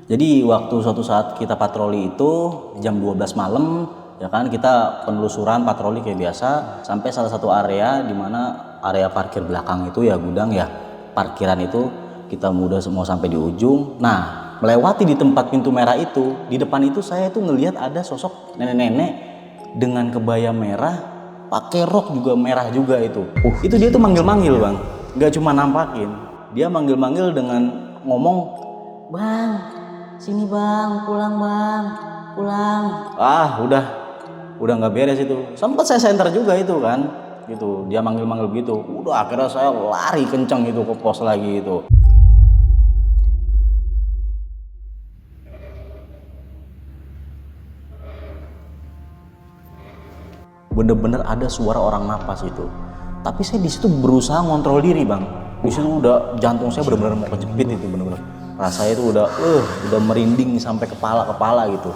Jadi waktu suatu saat kita patroli itu jam 12 malam, ya kan, kita penelusuran patroli kayak biasa sampai salah satu area di mana area parkir belakang itu ya gudang ya, parkiran itu kita udah mau sampai di ujung. Nah, melewati di tempat pintu merah itu, di depan itu saya tuh ngelihat ada sosok nenek-nenek dengan kebaya merah, pakai rok juga merah juga itu. Itu dia tuh manggil-manggil, Bang. Nggak cuma nampakin. Dia manggil-manggil dengan ngomong, "Bang, sini bang, pulang bang, pulang." Ah, udah nggak beres itu. Sempet saya senter juga itu kan, gitu. Dia manggil-manggil gitu. Udah akhirnya saya lari kenceng itu ke pos lagi itu. Bener-bener ada suara orang napas itu. Tapi saya di situ berusaha ngontrol diri, Bang. Di situ udah jantung saya benar-benar mau kejepit itu, bener-bener. Rasanya itu udah merinding sampai kepala gitu.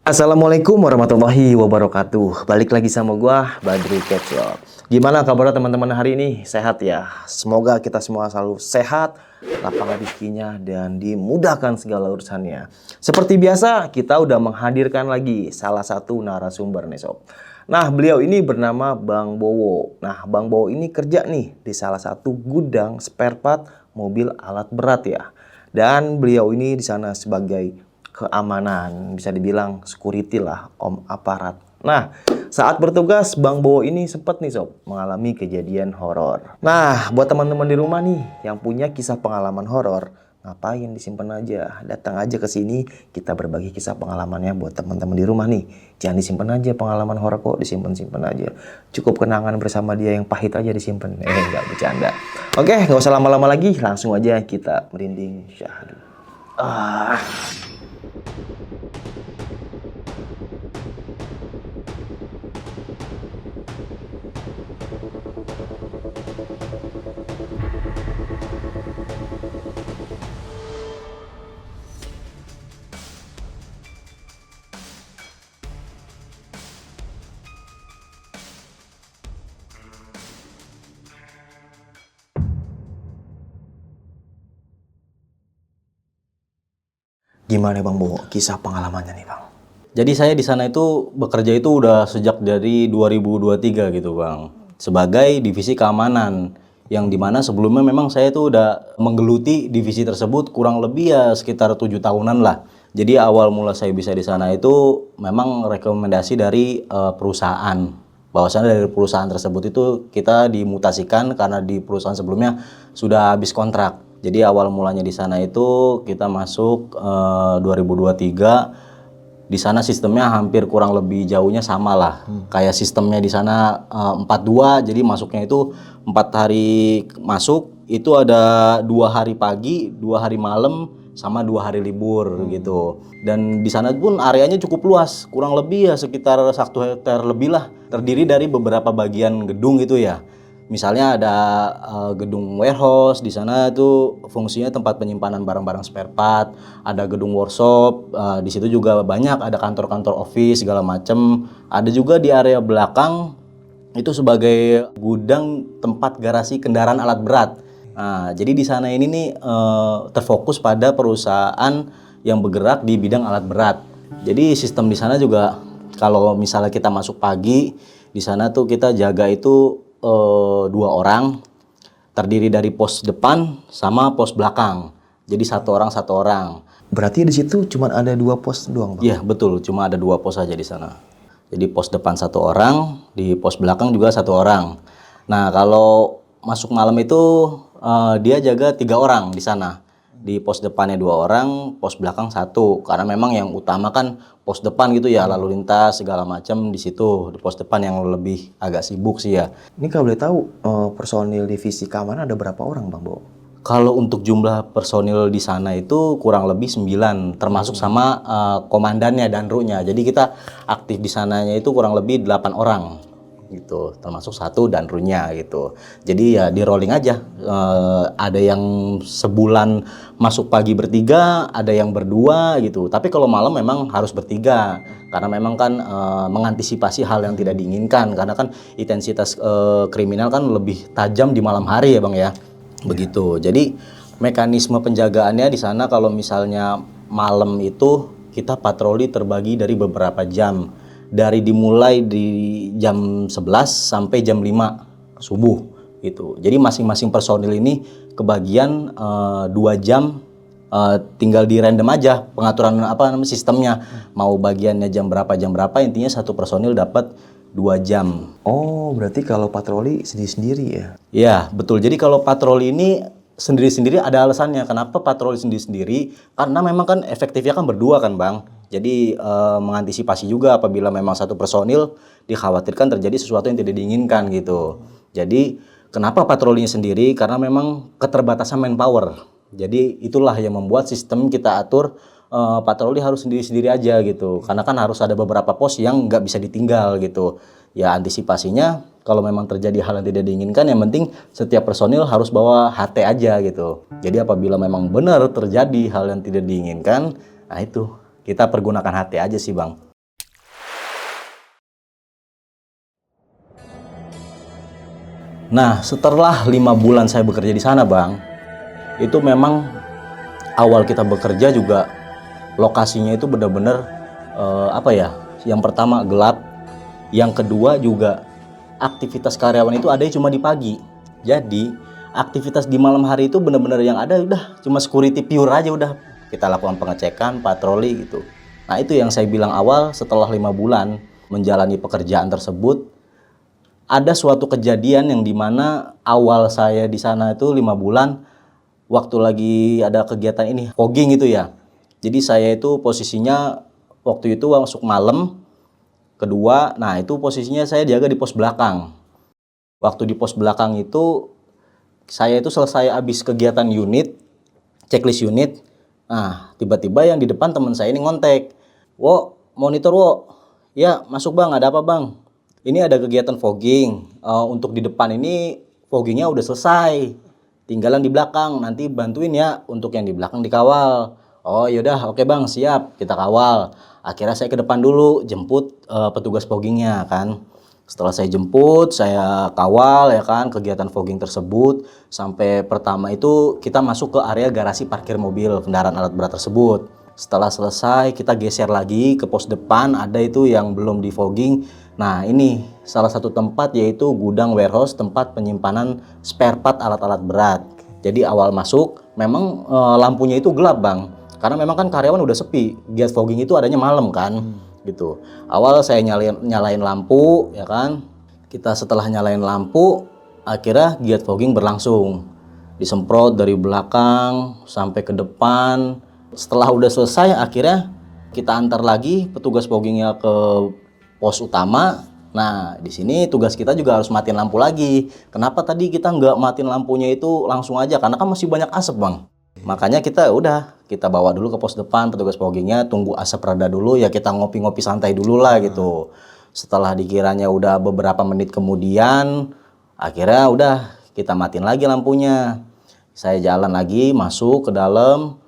Assalamualaikum warahmatullahi wabarakatuh. Balik lagi sama gua, Badri Kecil. Gimana kabar teman-teman hari ini? Sehat ya? Semoga kita semua selalu sehat, lapang rezekinya, dan dimudahkan segala urusannya. Seperti biasa, kita udah menghadirkan lagi salah satu narasumber nih sob. Nah, beliau ini bernama Bang Bowo. Nah, Bang Bowo ini kerja nih di salah satu gudang spare part mobil alat berat ya. Dan beliau ini di sana sebagai keamanan, bisa dibilang security lah, om aparat. Nah, saat bertugas Bang Bowo ini sempat nih sob mengalami kejadian horor. Nah, buat teman-teman di rumah nih yang punya kisah pengalaman horor, ngapain disimpan aja, datang aja ke sini, kita berbagi kisah pengalamannya buat teman-teman di rumah nih. Jangan disimpan aja pengalaman horor kok, disimpan aja. Cukup kenangan bersama dia yang pahit aja disimpan. Nggak bercanda. Oke, nggak usah lama-lama lagi, langsung aja kita merinding syahdu. Gimana Bang Bowo kisah pengalamannya nih Bang? Jadi saya di sana itu bekerja itu udah sejak dari 2023 gitu, Bang. Sebagai divisi keamanan, yang dimana sebelumnya memang saya tuh udah menggeluti divisi tersebut kurang lebih ya sekitar 7 tahunan lah. Jadi awal mula saya bisa di sana itu memang rekomendasi dari perusahaan. Bahwasanya dari perusahaan tersebut itu kita dimutasikan karena di perusahaan sebelumnya sudah habis kontrak. Jadi awal mulanya di sana itu kita masuk 2023. Di sana sistemnya hampir kurang lebih jauhnya sama lah. Kayak sistemnya di sana 42, jadi masuknya itu 4 hari masuk, itu ada 2 hari pagi, 2 hari malam, sama 2 hari libur gitu. Dan di sana pun areanya cukup luas, kurang lebih ya sekitar 1 hektar lebih lah. Terdiri dari beberapa bagian gedung gitu ya. Misalnya ada gedung warehouse, di sana itu fungsinya tempat penyimpanan barang-barang spare part, ada gedung workshop, di situ juga banyak ada kantor-kantor office segala macem. Ada juga di area belakang itu sebagai gudang tempat garasi kendaraan alat berat. Nah, jadi di sana ini nih terfokus pada perusahaan yang bergerak di bidang alat berat. Jadi sistem di sana juga kalau misalnya kita masuk pagi, di sana tuh kita jaga itu 2 orang, terdiri dari pos depan sama pos belakang. Jadi satu orang. Berarti di situ cuma ada 2 pos doang Bang? Iya betul, cuma ada 2 pos saja di sana. Jadi pos depan 1 orang, di pos belakang juga 1 orang. Nah kalau masuk malam itu dia jaga 3 orang di sana. Di pos depannya 2 orang, pos belakang 1. Karena memang yang utama kan pos depan gitu ya, lalu lintas segala macam di situ. Di pos depan yang lebih agak sibuk sih ya. Ini kalau boleh tahu personil divisi keamanan ada berapa orang Bang Bowo? Kalau untuk jumlah personil di sana itu kurang lebih 9, termasuk sama komandannya dan kru-nya. Jadi kita aktif di sananya itu kurang lebih 8 orang. gitu, termasuk 1 dan runnya gitu. Jadi ya di rolling aja. Ada yang sebulan masuk pagi bertiga, ada yang berdua gitu. Tapi kalau malam memang harus bertiga karena memang kan mengantisipasi hal yang tidak diinginkan, karena kan intensitas kriminal kan lebih tajam di malam hari ya Bang ya. Begitu. Jadi mekanisme penjagaannya di sana kalau misalnya malam itu kita patroli terbagi dari beberapa jam. Dari dimulai di jam 11 sampai jam 5 subuh gitu. Jadi masing-masing personil ini kebagian 2 jam, tinggal di random aja pengaturan sistemnya. Mau bagiannya jam berapa, intinya satu personil dapat 2 jam. Oh, berarti kalau patroli sendiri-sendiri ya? Ya, betul. Jadi kalau patroli ini sendiri-sendiri ada alasannya. Kenapa patroli sendiri-sendiri? Karena memang kan efektifnya kan berdua kan Bang. Jadi mengantisipasi juga apabila memang satu personil dikhawatirkan terjadi sesuatu yang tidak diinginkan gitu. Jadi kenapa patrolinya sendiri? Karena memang keterbatasan manpower. Jadi itulah yang membuat sistem kita atur patroli harus sendiri-sendiri aja gitu. Karena kan harus ada beberapa pos yang nggak bisa ditinggal gitu. Ya antisipasinya kalau memang terjadi hal yang tidak diinginkan, yang penting setiap personil harus bawa HT aja gitu. Jadi apabila memang benar terjadi hal yang tidak diinginkan, nah itu kita pergunakan HT aja sih Bang. Nah setelah 5 bulan saya bekerja di sana Bang, itu memang awal kita bekerja juga lokasinya itu benar-benar yang pertama gelap, yang kedua juga aktivitas karyawan itu ada cuma di pagi. Jadi aktivitas di malam hari itu benar-benar yang ada udah cuma security pure aja udah. Kita lakukan pengecekan, patroli gitu. Nah itu yang saya bilang awal, setelah 5 bulan menjalani pekerjaan tersebut, ada suatu kejadian yang dimana awal saya di sana itu 5 bulan, waktu lagi ada kegiatan ini, fogging itu ya. Jadi saya itu posisinya waktu itu masuk malam, kedua, nah itu posisinya saya jaga di pos belakang. Waktu di pos belakang itu, saya itu selesai habis kegiatan unit, checklist unit. Nah, tiba-tiba yang di depan teman saya ini ngontek. Wo, monitor wo. Ya, masuk Bang, ada apa Bang? Ini ada kegiatan fogging. Untuk di depan ini foggingnya udah selesai. Tinggal yang di belakang, nanti bantuin ya untuk yang di belakang dikawal. Oh yaudah, oke Bang, siap, kita kawal. Akhirnya saya ke depan dulu, jemput petugas foggingnya kan. Setelah saya jemput, saya kawal ya kan kegiatan fogging tersebut. Sampai pertama itu kita masuk ke area garasi parkir mobil kendaraan alat berat tersebut. Setelah selesai kita geser lagi ke pos depan, ada itu yang belum di fogging. Nah ini salah satu tempat yaitu gudang warehouse, tempat penyimpanan spare part alat-alat berat. Jadi awal masuk memang lampunya itu gelap Bang. Karena memang kan karyawan udah sepi, giat fogging itu adanya malam kan. Gitu. Awal saya nyalain lampu ya kan. Kita setelah nyalain lampu akhirnya giat fogging berlangsung. Disemprot dari belakang sampai ke depan. Setelah udah selesai akhirnya kita antar lagi petugas foggingnya ke pos utama. Nah, di sini tugas kita juga harus matiin lampu lagi. Kenapa tadi kita nggak matiin lampunya itu langsung aja? Karena kan masih banyak asap, Bang. Makanya kita kita bawa dulu ke pos depan petugas foggingnya, tunggu asap reda dulu ya, kita ngopi-ngopi santai dulu lah gitu. Setelah dikiranya udah beberapa menit kemudian, akhirnya udah kita matiin lagi lampunya. Saya jalan lagi masuk ke dalam.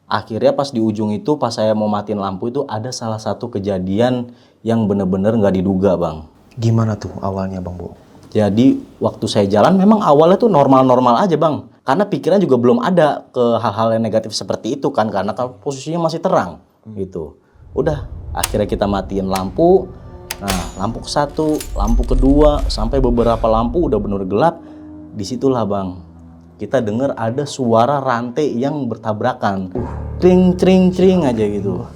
Akhirnya pas di ujung itu, pas saya mau matiin lampu itu ada salah satu kejadian yang bener-bener nggak diduga Bang. Gimana tuh awalnya Bang Bo? Jadi waktu saya jalan memang awalnya tuh normal-normal aja Bang. Karena pikiran juga belum ada ke hal-hal yang negatif seperti itu kan. Karena kan posisinya masih terang gitu. Udah akhirnya kita matiin lampu. Nah lampu ke-1, lampu kedua, sampai beberapa lampu udah bener gelap. Disitulah Bang, kita dengar ada suara rantai yang bertabrakan. Tring, tring, tring aja gitu.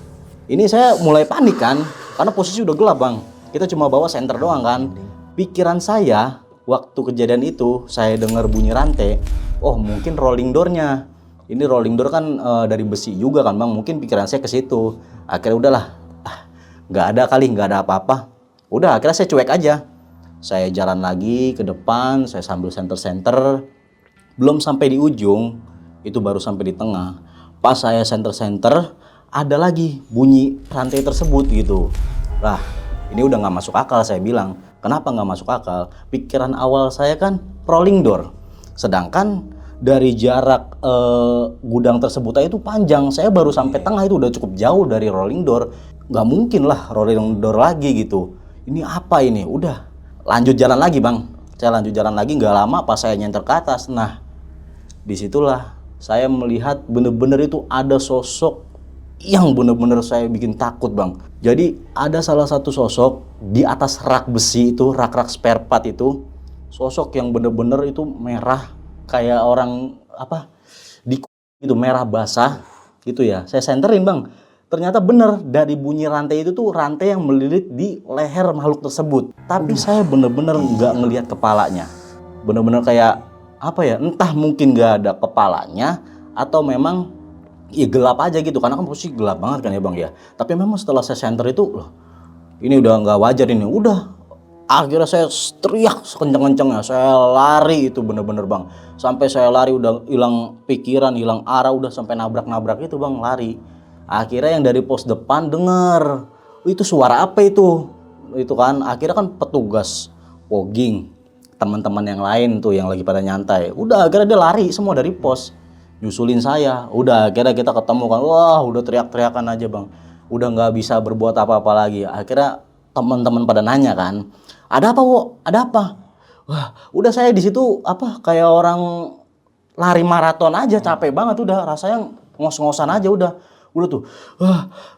Ini saya mulai panik kan. Karena posisi udah gelap Bang. Kita cuma bawa senter doang kan. Pikiran saya waktu kejadian itu saya dengar bunyi rantai, oh mungkin rolling door-nya. Ini rolling door kan dari besi juga kan Bang, mungkin pikiran saya ke situ. Akhirnya udahlah, nggak ada kali, nggak ada apa-apa. Udah akhirnya saya cuek aja. Saya jalan lagi ke depan, saya sambil senter-senter. Belum sampai di ujung, itu baru sampai di tengah. Pas saya senter-senter, ada lagi bunyi rantai tersebut gitu. Lah, ini udah nggak masuk akal saya bilang. Kenapa nggak masuk akal? Pikiran awal saya kan rolling door. Sedangkan dari jarak gudang tersebut aja itu panjang. Saya baru sampai tengah itu udah cukup jauh dari rolling door. Nggak mungkin lah rolling door lagi gitu. Ini apa ini? Udah lanjut jalan lagi bang. Saya lanjut jalan lagi, nggak lama pas saya nyenter ke atas. Nah, disitulah saya melihat bener-bener itu ada sosok yang bener-bener saya bikin takut bang. Jadi ada salah satu sosok di atas rak besi itu, rak-rak spare part itu, sosok yang bener-bener itu merah kayak orang apa di itu merah basah gitu ya. Saya senterin bang. Ternyata bener dari bunyi rantai itu tuh rantai yang melilit di leher makhluk tersebut. Tapi saya bener-bener nggak ngelihat kepalanya. Bener-bener kayak apa ya? Entah mungkin nggak ada kepalanya atau memang ya gelap aja gitu. Karena kan posisi gelap banget kan ya bang ya. Tapi memang setelah saya senter itu loh, ini udah nggak wajar ini. Udah akhirnya saya teriak sekencang-kencangnya. Saya lari itu bener-bener bang. Sampai saya lari udah hilang pikiran, hilang arah, udah sampai nabrak-nabrak itu bang, lari. Akhirnya yang dari pos depan denger, itu suara apa itu? Itu kan akhirnya kan petugas fogging, teman-teman yang lain tuh yang lagi pada nyantai. Udah akhirnya dia lari semua dari pos, nyusulin saya. Udah akhirnya kita ketemu kan, wah udah teriak-teriakan aja bang. Udah nggak bisa berbuat apa-apa lagi. Akhirnya teman-teman pada nanya kan, ada apa wo? Ada apa? Wah udah saya di situ apa kayak orang lari maraton aja, capek banget udah, rasanya ngos-ngosan aja udah tuh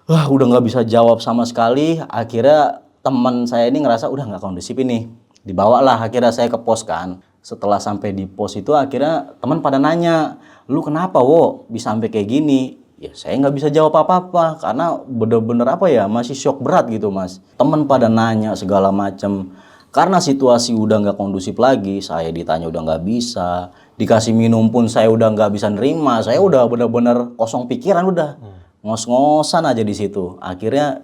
udah nggak bisa jawab sama sekali. Akhirnya teman saya ini ngerasa udah nggak kondusif ini, dibawalah akhirnya saya ke pos kan. Setelah sampai di pos itu akhirnya teman pada nanya, lu kenapa wo bisa sampai kayak gini? Ya saya nggak bisa jawab apa-apa karena bener-bener apa ya, masih shock berat gitu mas. Teman pada nanya segala macem. Karena situasi udah nggak kondusif lagi, saya ditanya udah nggak bisa, dikasih minum pun saya udah nggak bisa nerima, saya udah bener-bener kosong pikiran udah, ngos-ngosan aja di situ. Akhirnya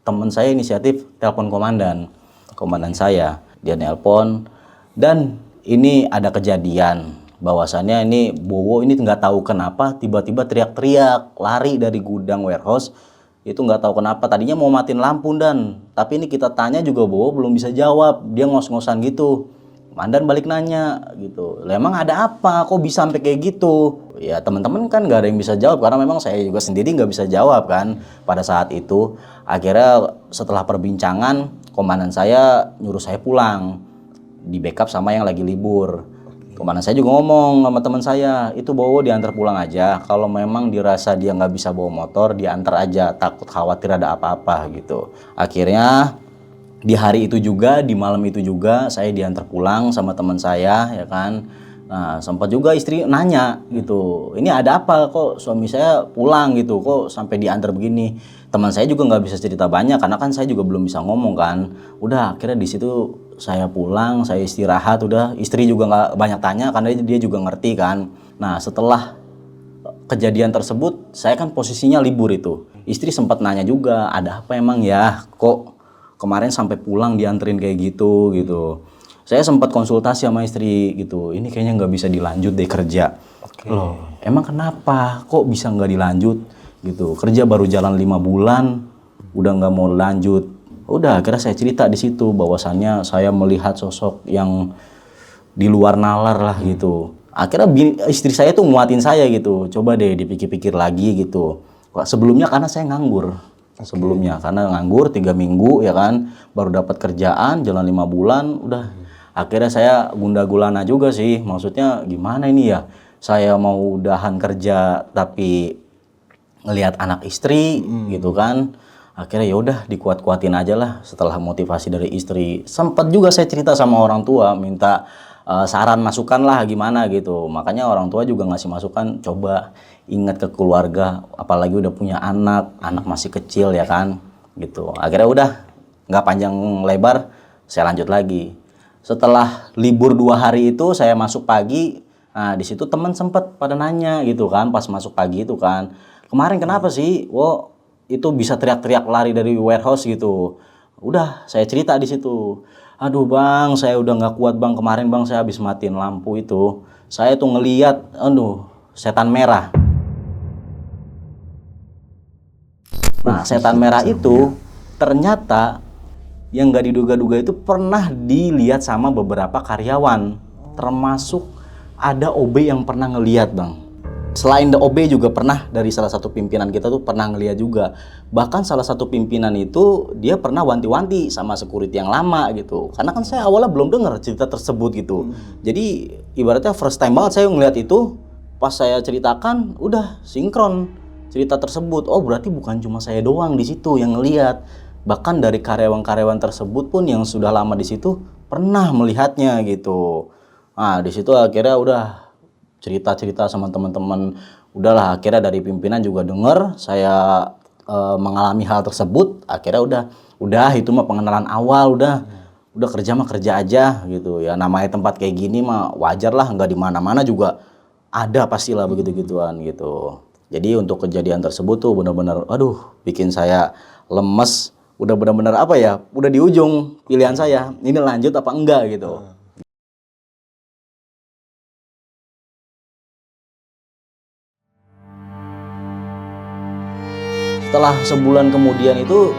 teman saya inisiatif telepon komandan saya, dia nelpon dan ini ada kejadian bahwasannya ini Bowo ini nggak tahu kenapa tiba-tiba teriak-teriak lari dari gudang warehouse. Itu nggak tahu kenapa, tadinya mau matiin lampu dan tapi ini kita tanya juga Bowo belum bisa jawab, dia ngos-ngosan gitu. Mandan balik nanya gitu, lah emang ada apa kok bisa sampai kayak gitu? Ya teman-teman kan nggak ada yang bisa jawab karena memang saya juga sendiri nggak bisa jawab kan pada saat itu. Akhirnya setelah perbincangan komandan saya nyuruh saya pulang, di backup sama yang lagi libur. Komandan saya juga ngomong sama teman saya, itu Bowo diantar pulang aja. Kalau memang dirasa dia nggak bisa bawa motor, diantar aja. Takut khawatir ada apa-apa gitu. Akhirnya di hari itu juga, di malam itu juga, saya diantar pulang sama teman saya, ya kan. Nah, sempat juga istri nanya gitu, ini ada apa kok suami saya pulang gitu, kok sampai diantar begini. Teman saya juga nggak bisa cerita banyak karena kan saya juga belum bisa ngomong kan. Udah akhirnya di situ saya pulang, saya istirahat, udah istri juga nggak banyak tanya karena dia juga ngerti kan. Nah setelah kejadian tersebut saya kan posisinya libur itu, istri sempat nanya juga ada apa emang ya kok kemarin sampai pulang dianterin kayak gitu. Saya sempat konsultasi sama istri gitu, ini kayaknya nggak bisa dilanjut deh kerja. Loh emang kenapa kok bisa nggak dilanjut gitu, kerja baru jalan 5 bulan udah nggak mau lanjut. Udah akhirnya saya cerita di situ bahwasannya saya melihat sosok yang di luar nalar lah gitu. Akhirnya istri saya tuh nguatin saya gitu, coba deh dipikir-pikir lagi gitu. Sebelumnya karena saya nganggur, sebelumnya karena nganggur 3 minggu ya kan, baru dapat kerjaan jalan 5 bulan udah. Akhirnya saya gundah gulana juga sih, maksudnya gimana ini ya, saya mau udahan kerja tapi ngelihat anak istri gitu kan. Akhirnya ya udah dikuat-kuatin aja lah. Setelah motivasi dari istri, sempat juga saya cerita sama orang tua, minta saran masukan lah gimana gitu. Makanya orang tua juga ngasih masukan, coba ingat ke keluarga, apalagi udah punya anak masih kecil ya kan gitu. Akhirnya udah nggak panjang lebar, saya lanjut lagi. Setelah libur 2 hari itu saya masuk pagi. Nah di situ teman sempat pada nanya gitu kan, pas masuk pagi itu kan, kemarin kenapa sih wo itu bisa teriak-teriak lari dari warehouse gitu. Udah saya cerita di situ, aduh bang saya udah nggak kuat bang, kemarin bang saya habis matiin lampu itu, saya tuh ngeliat aduh setan merah. Nah setan merah itu ternyata yang nggak diduga-duga itu pernah dilihat sama beberapa karyawan, termasuk ada OB yang pernah ngelihat bang. Selain the OB juga pernah dari salah satu pimpinan kita tuh pernah ngelihat juga. Bahkan salah satu pimpinan itu dia pernah wanti-wanti sama security yang lama gitu. Karena kan saya awalnya belum dengar cerita tersebut gitu. Jadi ibaratnya first time banget saya ngelihat itu. Pas saya ceritakan udah sinkron cerita tersebut. Oh berarti bukan cuma saya doang di situ yang ngelihat. Bahkan dari karyawan-karyawan tersebut pun yang sudah lama di situ pernah melihatnya gitu. Nah, di situ akhirnya udah cerita-cerita sama teman-teman. Udahlah, akhirnya dari pimpinan juga dengar saya mengalami hal tersebut. Akhirnya udah itu mah pengenalan awal, udah kerja mah kerja aja gitu. Ya namanya tempat kayak gini mah wajar lah, nggak di mana-mana juga ada pastilah begitu-gituan gitu. Jadi untuk kejadian tersebut tuh benar-benar aduh bikin saya lemes. Udah benar-benar apa ya, udah di ujung pilihan saya, ini lanjut apa enggak gitu. Setelah sebulan kemudian itu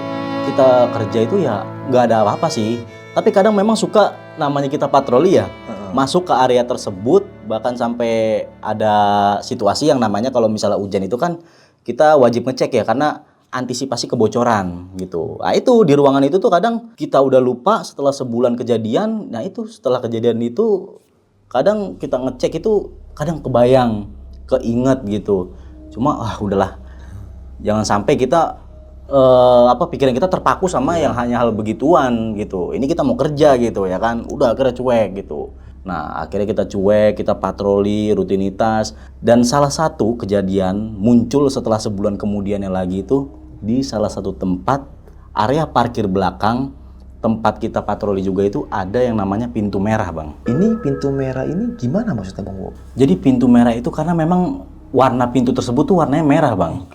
kita kerja itu ya nggak ada apa-apa sih. Tapi kadang memang suka namanya kita patroli ya, masuk ke area tersebut bahkan sampai ada situasi yang namanya kalau misalnya hujan itu kan kita wajib ngecek ya karena antisipasi kebocoran gitu. Nah itu di ruangan itu tuh kadang kita udah lupa setelah sebulan kejadian. Nah itu setelah kejadian itu kadang kita ngecek itu kadang kebayang, keinget gitu. Cuma udahlah. Jangan sampai kita pikiran kita terpaku sama yang hanya hal begituan gitu. Ini kita mau kerja gitu ya kan. Udah akhirnya cuek gitu. Nah, akhirnya kita cuek, kita patroli, rutinitas. Dan salah satu kejadian muncul setelah sebulan kemudiannya lagi itu di salah satu tempat area parkir belakang tempat kita patroli juga itu ada yang namanya pintu merah bang. Ini pintu merah ini gimana maksudnya Bang Wo? Jadi pintu merah itu karena memang warna pintu tersebut tuh warnanya merah bang.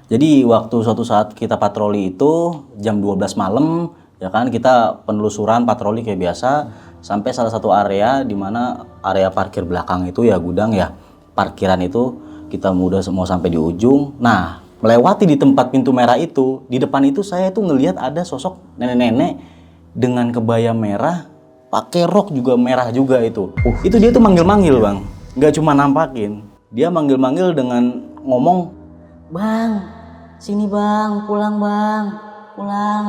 Jadi waktu suatu saat kita patroli itu jam 12 malam ya kan kita penelusuran patroli kayak biasa sampai salah satu area di mana area parkir belakang itu ya gudang ya parkiran itu kita udah mau sampai di ujung. Nah melewati di tempat pintu merah itu di depan itu saya tuh ngelihat ada sosok nenek-nenek dengan kebaya merah pakai rok juga merah juga itu. Itu dia tuh manggil-manggil bang, nggak cuma nampakin, dia manggil-manggil dengan ngomong, "Bang, sini bang, pulang bang, pulang."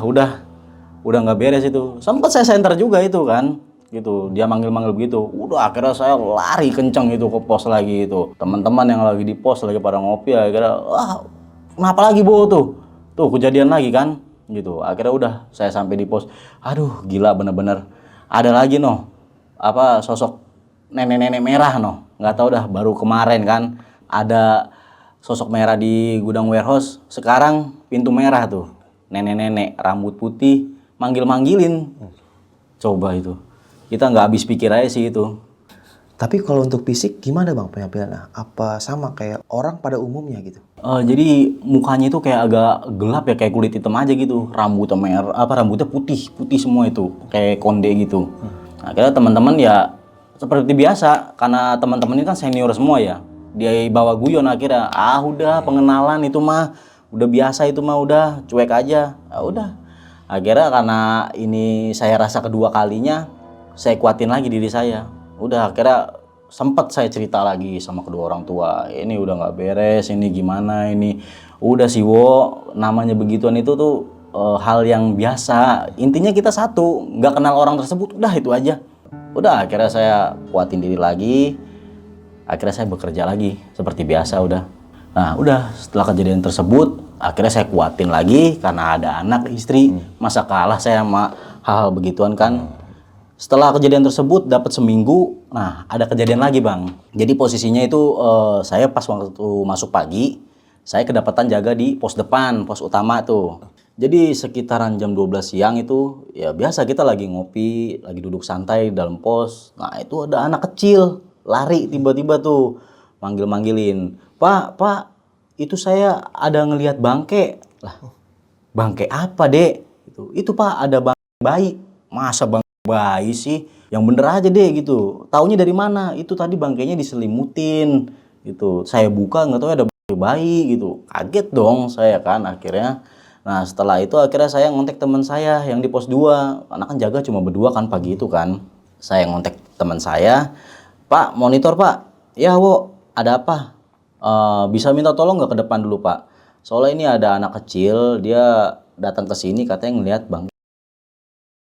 Udah nggak beres itu. Sempat saya senter juga itu kan, gitu. Dia manggil-manggil begitu. Udah akhirnya saya lari kenceng itu ke pos lagi itu. Teman-teman yang lagi di pos lagi pada ngopi akhirnya, kenapa lagi Bu tuh? Tuh kejadian lagi kan, gitu. Akhirnya udah saya sampai di pos. Aduh gila bener-bener. Ada lagi sosok nenek-nenek merah nggak tahu dah baru kemarin kan ada sosok merah di gudang warehouse, sekarang pintu merah tuh. Nenek-nenek rambut putih manggil-manggilin. Coba itu. Kita nggak habis pikir aja sih itu. Tapi kalau untuk fisik gimana Bang penampilannya? Apa sama kayak orang pada umumnya gitu? Jadi mukanya itu kayak agak gelap ya, kayak kulit hitam aja gitu. Rambutnya merah, rambutnya putih semua itu, kayak konde gitu. Akhirnya teman-teman ya seperti biasa, karena teman-teman ini kan senior semua ya. Dia bawa guyon akhirnya, udah pengenalan itu mah, udah biasa itu mah udah cuek aja. Udah. Akhirnya karena ini saya rasa kedua kalinya, saya kuatin lagi diri saya. Udah akhirnya sempat saya cerita lagi sama kedua orang tua, ini udah nggak beres, ini gimana ini. Udah sih Wo, namanya begituan itu tuh hal yang biasa. Intinya kita satu, nggak kenal orang tersebut, udah itu aja. Udah akhirnya saya kuatin diri lagi. Akhirnya saya bekerja lagi seperti biasa udah. Nah udah setelah kejadian tersebut akhirnya saya kuatin lagi karena ada anak istri. Masa kalah saya sama hal-hal begituan kan. Setelah kejadian tersebut dapat seminggu, nah ada kejadian lagi bang. Jadi posisinya itu saya pas waktu masuk pagi, saya kedapatan jaga di pos depan, pos utama tuh. Jadi sekitaran jam 12 siang itu ya biasa kita lagi ngopi, lagi duduk santai dalam pos. Nah itu ada anak kecil lari tiba-tiba tuh manggil-manggilin, Pak, itu saya ada ngelihat bangke. Lah, bangke apa dek? Itu Pak ada bangke bayi. Masa bangke bayi sih? Yang bener aja deh gitu. Taunya dari mana? Itu tadi bangkainya diselimutin gitu. Saya buka nggak tahu ada bangke bayi gitu. Kaget dong saya kan akhirnya. Nah setelah itu akhirnya saya ngontek teman saya yang di pos 2, karena kan jaga cuma berdua kan pagi itu kan. Saya ngontek teman saya, "Pak, monitor Pak." "Ya Wo, ada apa?" Bisa minta tolong nggak ke depan dulu Pak? Soalnya ini ada anak kecil, dia datang ke sini katanya ngelihat Bang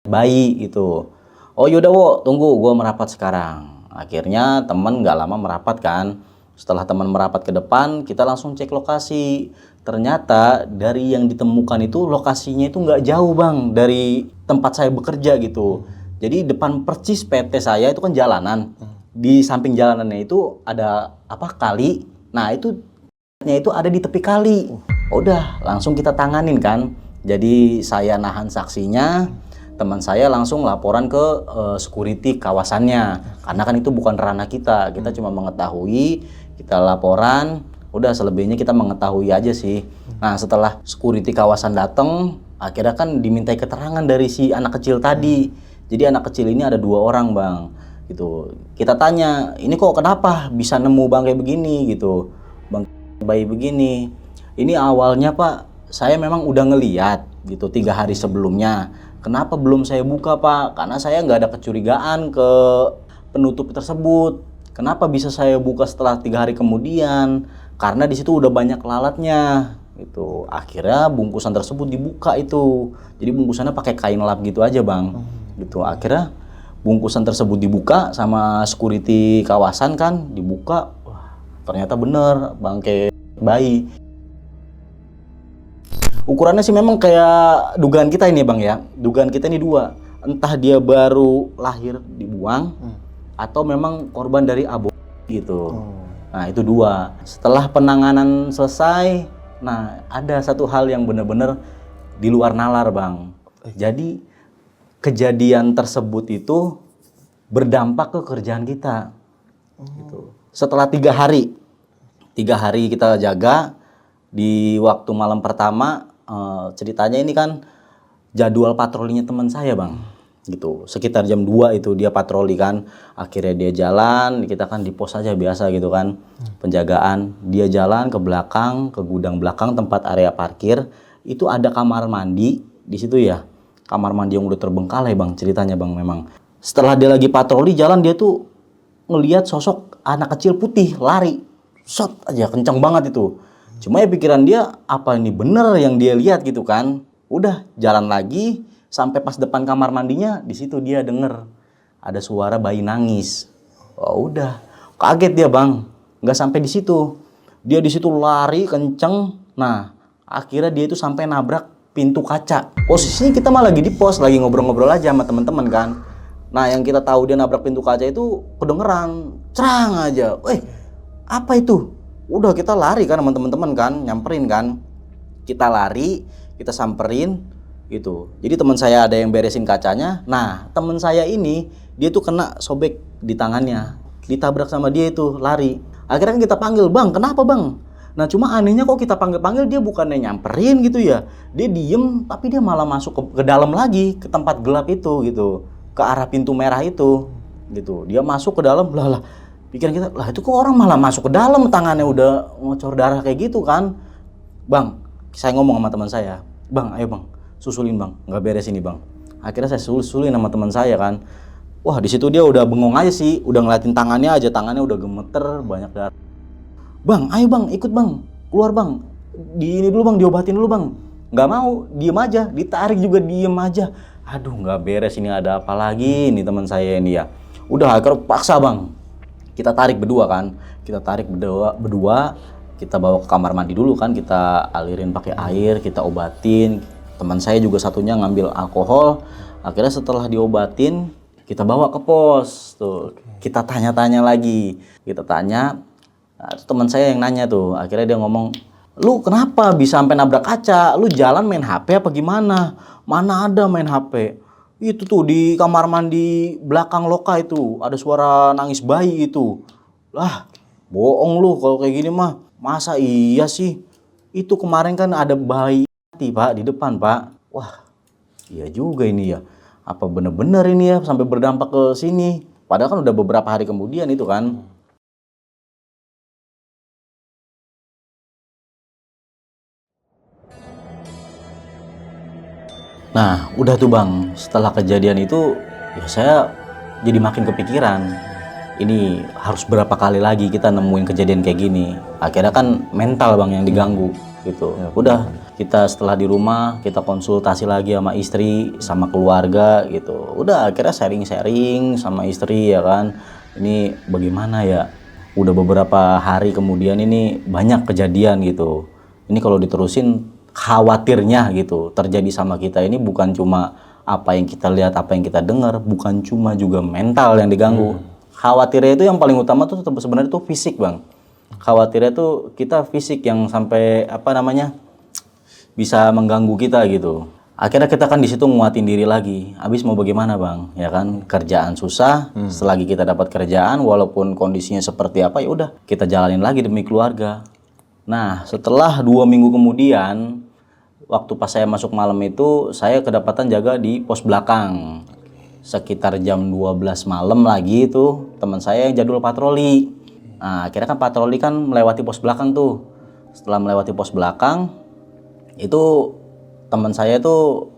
bayi gitu." "Oh yaudah Wo, tunggu gua merapat sekarang." Akhirnya teman nggak lama merapat kan. Setelah teman merapat ke depan, kita langsung cek lokasi. Ternyata dari yang ditemukan itu lokasinya itu nggak jauh Bang dari tempat saya bekerja gitu. Jadi depan percis PT saya itu kan jalanan. Di samping jalanannya itu ada apa kali. Nah itu ada di tepi kali. Udah langsung kita tanganin kan. Jadi saya nahan saksinya, teman saya langsung laporan ke security kawasannya. Karena kan itu bukan ranah kita. Kita cuma mengetahui, kita laporan, udah selebihnya kita mengetahui aja sih. Nah setelah security kawasan datang, akhirnya kan dimintai keterangan dari si anak kecil tadi. Jadi anak kecil ini ada 2 orang Bang. Gitu. Kita tanya, "Ini kok kenapa bisa nemu bangkai begini?" gitu. "Bang bayi begini." "Ini awalnya Pak, saya memang udah ngeliat gitu 3 hari sebelumnya. Kenapa belum saya buka Pak? Karena saya nggak ada kecurigaan ke penutup tersebut. Kenapa bisa saya buka setelah 3 hari kemudian? Karena di situ udah banyak lalatnya." Gitu. Akhirnya bungkusan tersebut dibuka itu. Jadi bungkusannya pakai kain lap gitu aja Bang. Gitu. Akhirnya bungkusan tersebut dibuka sama security kawasan kan, dibuka. Wah, ternyata bener bangkai bayi. Ukurannya sih memang kayak dugaan kita ini Bang ya. Dugaan kita ini 2. Entah dia baru lahir dibuang atau memang korban dari aborsi gitu. Nah, itu 2. Setelah penanganan selesai, nah ada satu hal yang benar-benar di luar nalar Bang. Jadi kejadian tersebut itu berdampak ke kerjaan kita. Gitu. Setelah 3 hari kita jaga, di waktu malam pertama, ceritanya ini kan jadwal patrolinya teman saya Bang. Gitu. Sekitar jam 2 itu dia patroli kan. Akhirnya dia jalan, kita kan di pos aja biasa gitu kan. Penjagaan, dia jalan ke belakang, ke gudang belakang tempat area parkir. Itu ada kamar mandi di situ ya. Kamar mandi yang udah terbengkalai Bang ceritanya Bang memang. Setelah dia lagi patroli jalan, dia tuh ngelihat sosok anak kecil putih lari. Shot aja kencang banget itu. Cuma ya pikiran dia, apa ini bener yang dia lihat gitu kan. Udah jalan lagi sampai pas depan kamar mandinya, di situ dia denger ada suara bayi nangis. Oh udah, kaget dia Bang. Nggak sampai di situ. Dia di situ lari kenceng. Nah, akhirnya dia itu sampai nabrak pintu kaca. Posisinya kita mah lagi di pos, lagi ngobrol-ngobrol aja sama teman-teman kan. Nah, yang kita tahu dia nabrak pintu kaca itu kedengeran, cerang aja. Apa itu? Udah kita lari kan sama teman-teman kan, nyamperin kan. Kita lari, kita samperin gitu. Jadi teman saya ada yang beresin kacanya. Nah, teman saya ini dia tuh kena sobek di tangannya. Ditabrak sama dia itu, lari. Akhirnya kan kita panggil, "Bang, kenapa Bang?" Nah, cuma anehnya kok kita panggil-panggil dia bukannya nyamperin gitu ya. Dia diem, tapi dia malah masuk ke dalam lagi, ke tempat gelap itu gitu. Ke arah pintu merah itu gitu. Dia masuk ke dalam, lah pikiran kita, lah itu kok orang malah masuk ke dalam, tangannya udah ngocor darah kayak gitu kan. "Bang," saya ngomong sama teman saya, "Bang, ayo Bang, susulin Bang, nggak beres ini Bang." Akhirnya saya susulin sama teman saya kan. Wah di situ dia udah bengong aja sih, udah ngeliatin tangannya aja, tangannya udah gemeter, banyak darah. "Bang, ayo Bang, ikut Bang, keluar Bang, di ini dulu Bang, diobatin dulu Bang." Nggak mau, diem aja, ditarik juga diem aja. Aduh nggak beres ini, ada apa lagi nih teman saya ini ya. Udah akhirnya paksa Bang, kita tarik berdua kan, kita tarik berdua, kita bawa ke kamar mandi dulu kan, kita alirin pakai air, kita obatin. Teman saya juga satunya ngambil alkohol. Akhirnya setelah diobatin, kita bawa ke pos tuh. Kita tanya-tanya lagi, kita tanya. Nah, teman saya yang nanya tuh, akhirnya dia ngomong, "Lu kenapa bisa sampai nabrak kaca? Lu jalan main HP apa gimana?" "Mana ada main HP. Itu tuh di kamar mandi belakang loka itu ada suara nangis bayi itu." "Lah, bohong lu kalau kayak gini mah. Masa iya sih? Itu kemarin kan ada bayi mati, Pak, di depan, Pak." Wah, iya juga ini ya. Apa bener-bener ini ya sampai berdampak ke sini? Padahal kan udah beberapa hari kemudian itu kan. Nah, udah tuh Bang, setelah kejadian itu ya saya jadi makin kepikiran. Ini harus berapa kali lagi kita nemuin kejadian kayak gini. Akhirnya kan mental Bang yang diganggu gitu. Udah kita setelah di rumah kita konsultasi lagi sama istri, sama keluarga gitu. Udah akhirnya sharing-sharing sama istri ya kan. Ini bagaimana ya? Udah beberapa hari kemudian ini banyak kejadian gitu. Ini kalau diterusin khawatirnya gitu terjadi sama kita ini bukan cuma apa yang kita lihat, apa yang kita dengar, bukan cuma juga mental yang diganggu. Khawatirnya itu yang paling utama tuh tetap sebenarnya tuh fisik Bang. Khawatirnya tuh kita fisik yang sampai apa namanya bisa mengganggu kita gitu. Akhirnya kita kan di situ nguatin diri lagi. Habis mau bagaimana Bang? Ya kan kerjaan susah. Selagi kita dapat kerjaan walaupun kondisinya seperti apa ya udah kita jalanin lagi demi keluarga. Nah setelah 2 minggu kemudian waktu pas saya masuk malam itu saya kedapatan jaga di pos belakang. Sekitar jam 12 malam lagi itu teman saya yang jadwal patroli. Nah akhirnya kan patroli kan melewati pos belakang tuh. Setelah melewati pos belakang itu teman saya tuh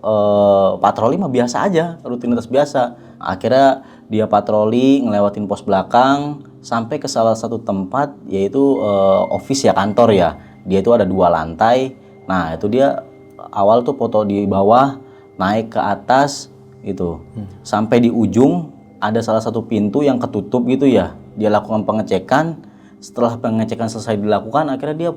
patroli mah biasa aja, rutinitas biasa. Akhirnya dia patroli ngelewatin pos belakang sampai ke salah satu tempat yaitu office ya, kantor ya. Dia itu ada 2 lantai. Nah itu dia awal tuh foto di bawah naik ke atas itu sampai di ujung ada salah satu pintu yang ketutup gitu ya. Dia lakukan pengecekan. Setelah pengecekan selesai dilakukan akhirnya dia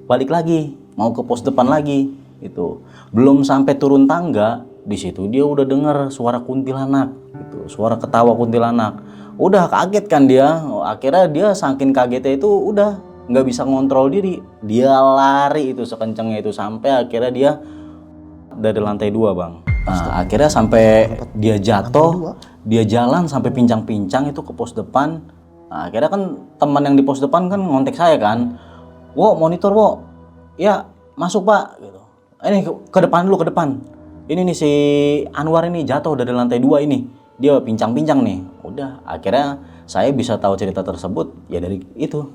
balik lagi mau ke pos depan lagi itu. Belum sampai turun tangga di situ dia udah dengar suara kuntilanak gitu, suara ketawa kuntilanak. Udah kaget kan dia. Akhirnya dia saking kagetnya itu udah nggak bisa ngontrol diri, dia lari itu sekencangnya itu sampai akhirnya dia dari lantai 2 Bang. Nah, akhirnya sampai dia jatuh, dia jalan sampai pincang-pincang itu ke pos depan. Nah, akhirnya kan teman yang di pos depan kan ngontek saya kan, "Wo, monitor wo, ya masuk Pak," gitu. "Ini ke depan dulu, ke depan. Ini nih si Anwar ini jatuh dari lantai 2 ini, dia pincang-pincang nih." Udah, akhirnya saya bisa tahu cerita tersebut ya dari itu,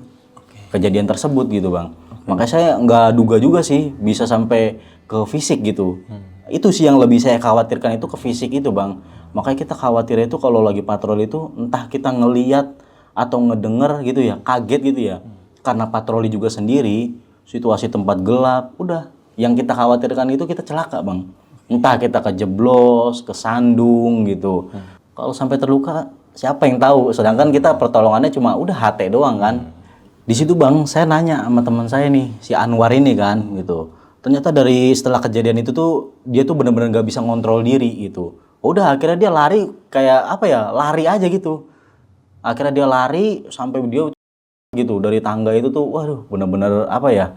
kejadian tersebut gitu Bang. Makanya saya nggak duga juga sih bisa sampai ke fisik gitu. Itu sih yang lebih saya khawatirkan itu ke fisik itu Bang. Makanya kita khawatir itu kalau lagi patroli itu entah kita ngeliat atau ngedenger gitu ya, kaget gitu ya. Karena patroli juga sendiri, situasi tempat gelap, udah. Yang kita khawatirkan itu kita celaka Bang. Entah kita kejeblos, kesandung gitu. Kalau sampai terluka siapa yang tahu? Sedangkan kita pertolongannya cuma udah HT doang kan. Di situ Bang, saya nanya sama teman saya nih, si Anwar ini kan gitu. Ternyata dari setelah kejadian itu tuh dia tuh bener-bener gak bisa ngontrol diri gitu. Udah akhirnya dia lari kayak apa ya, lari aja gitu. Akhirnya dia lari sampai dia gitu dari tangga itu tuh, waduh bener-bener apa ya,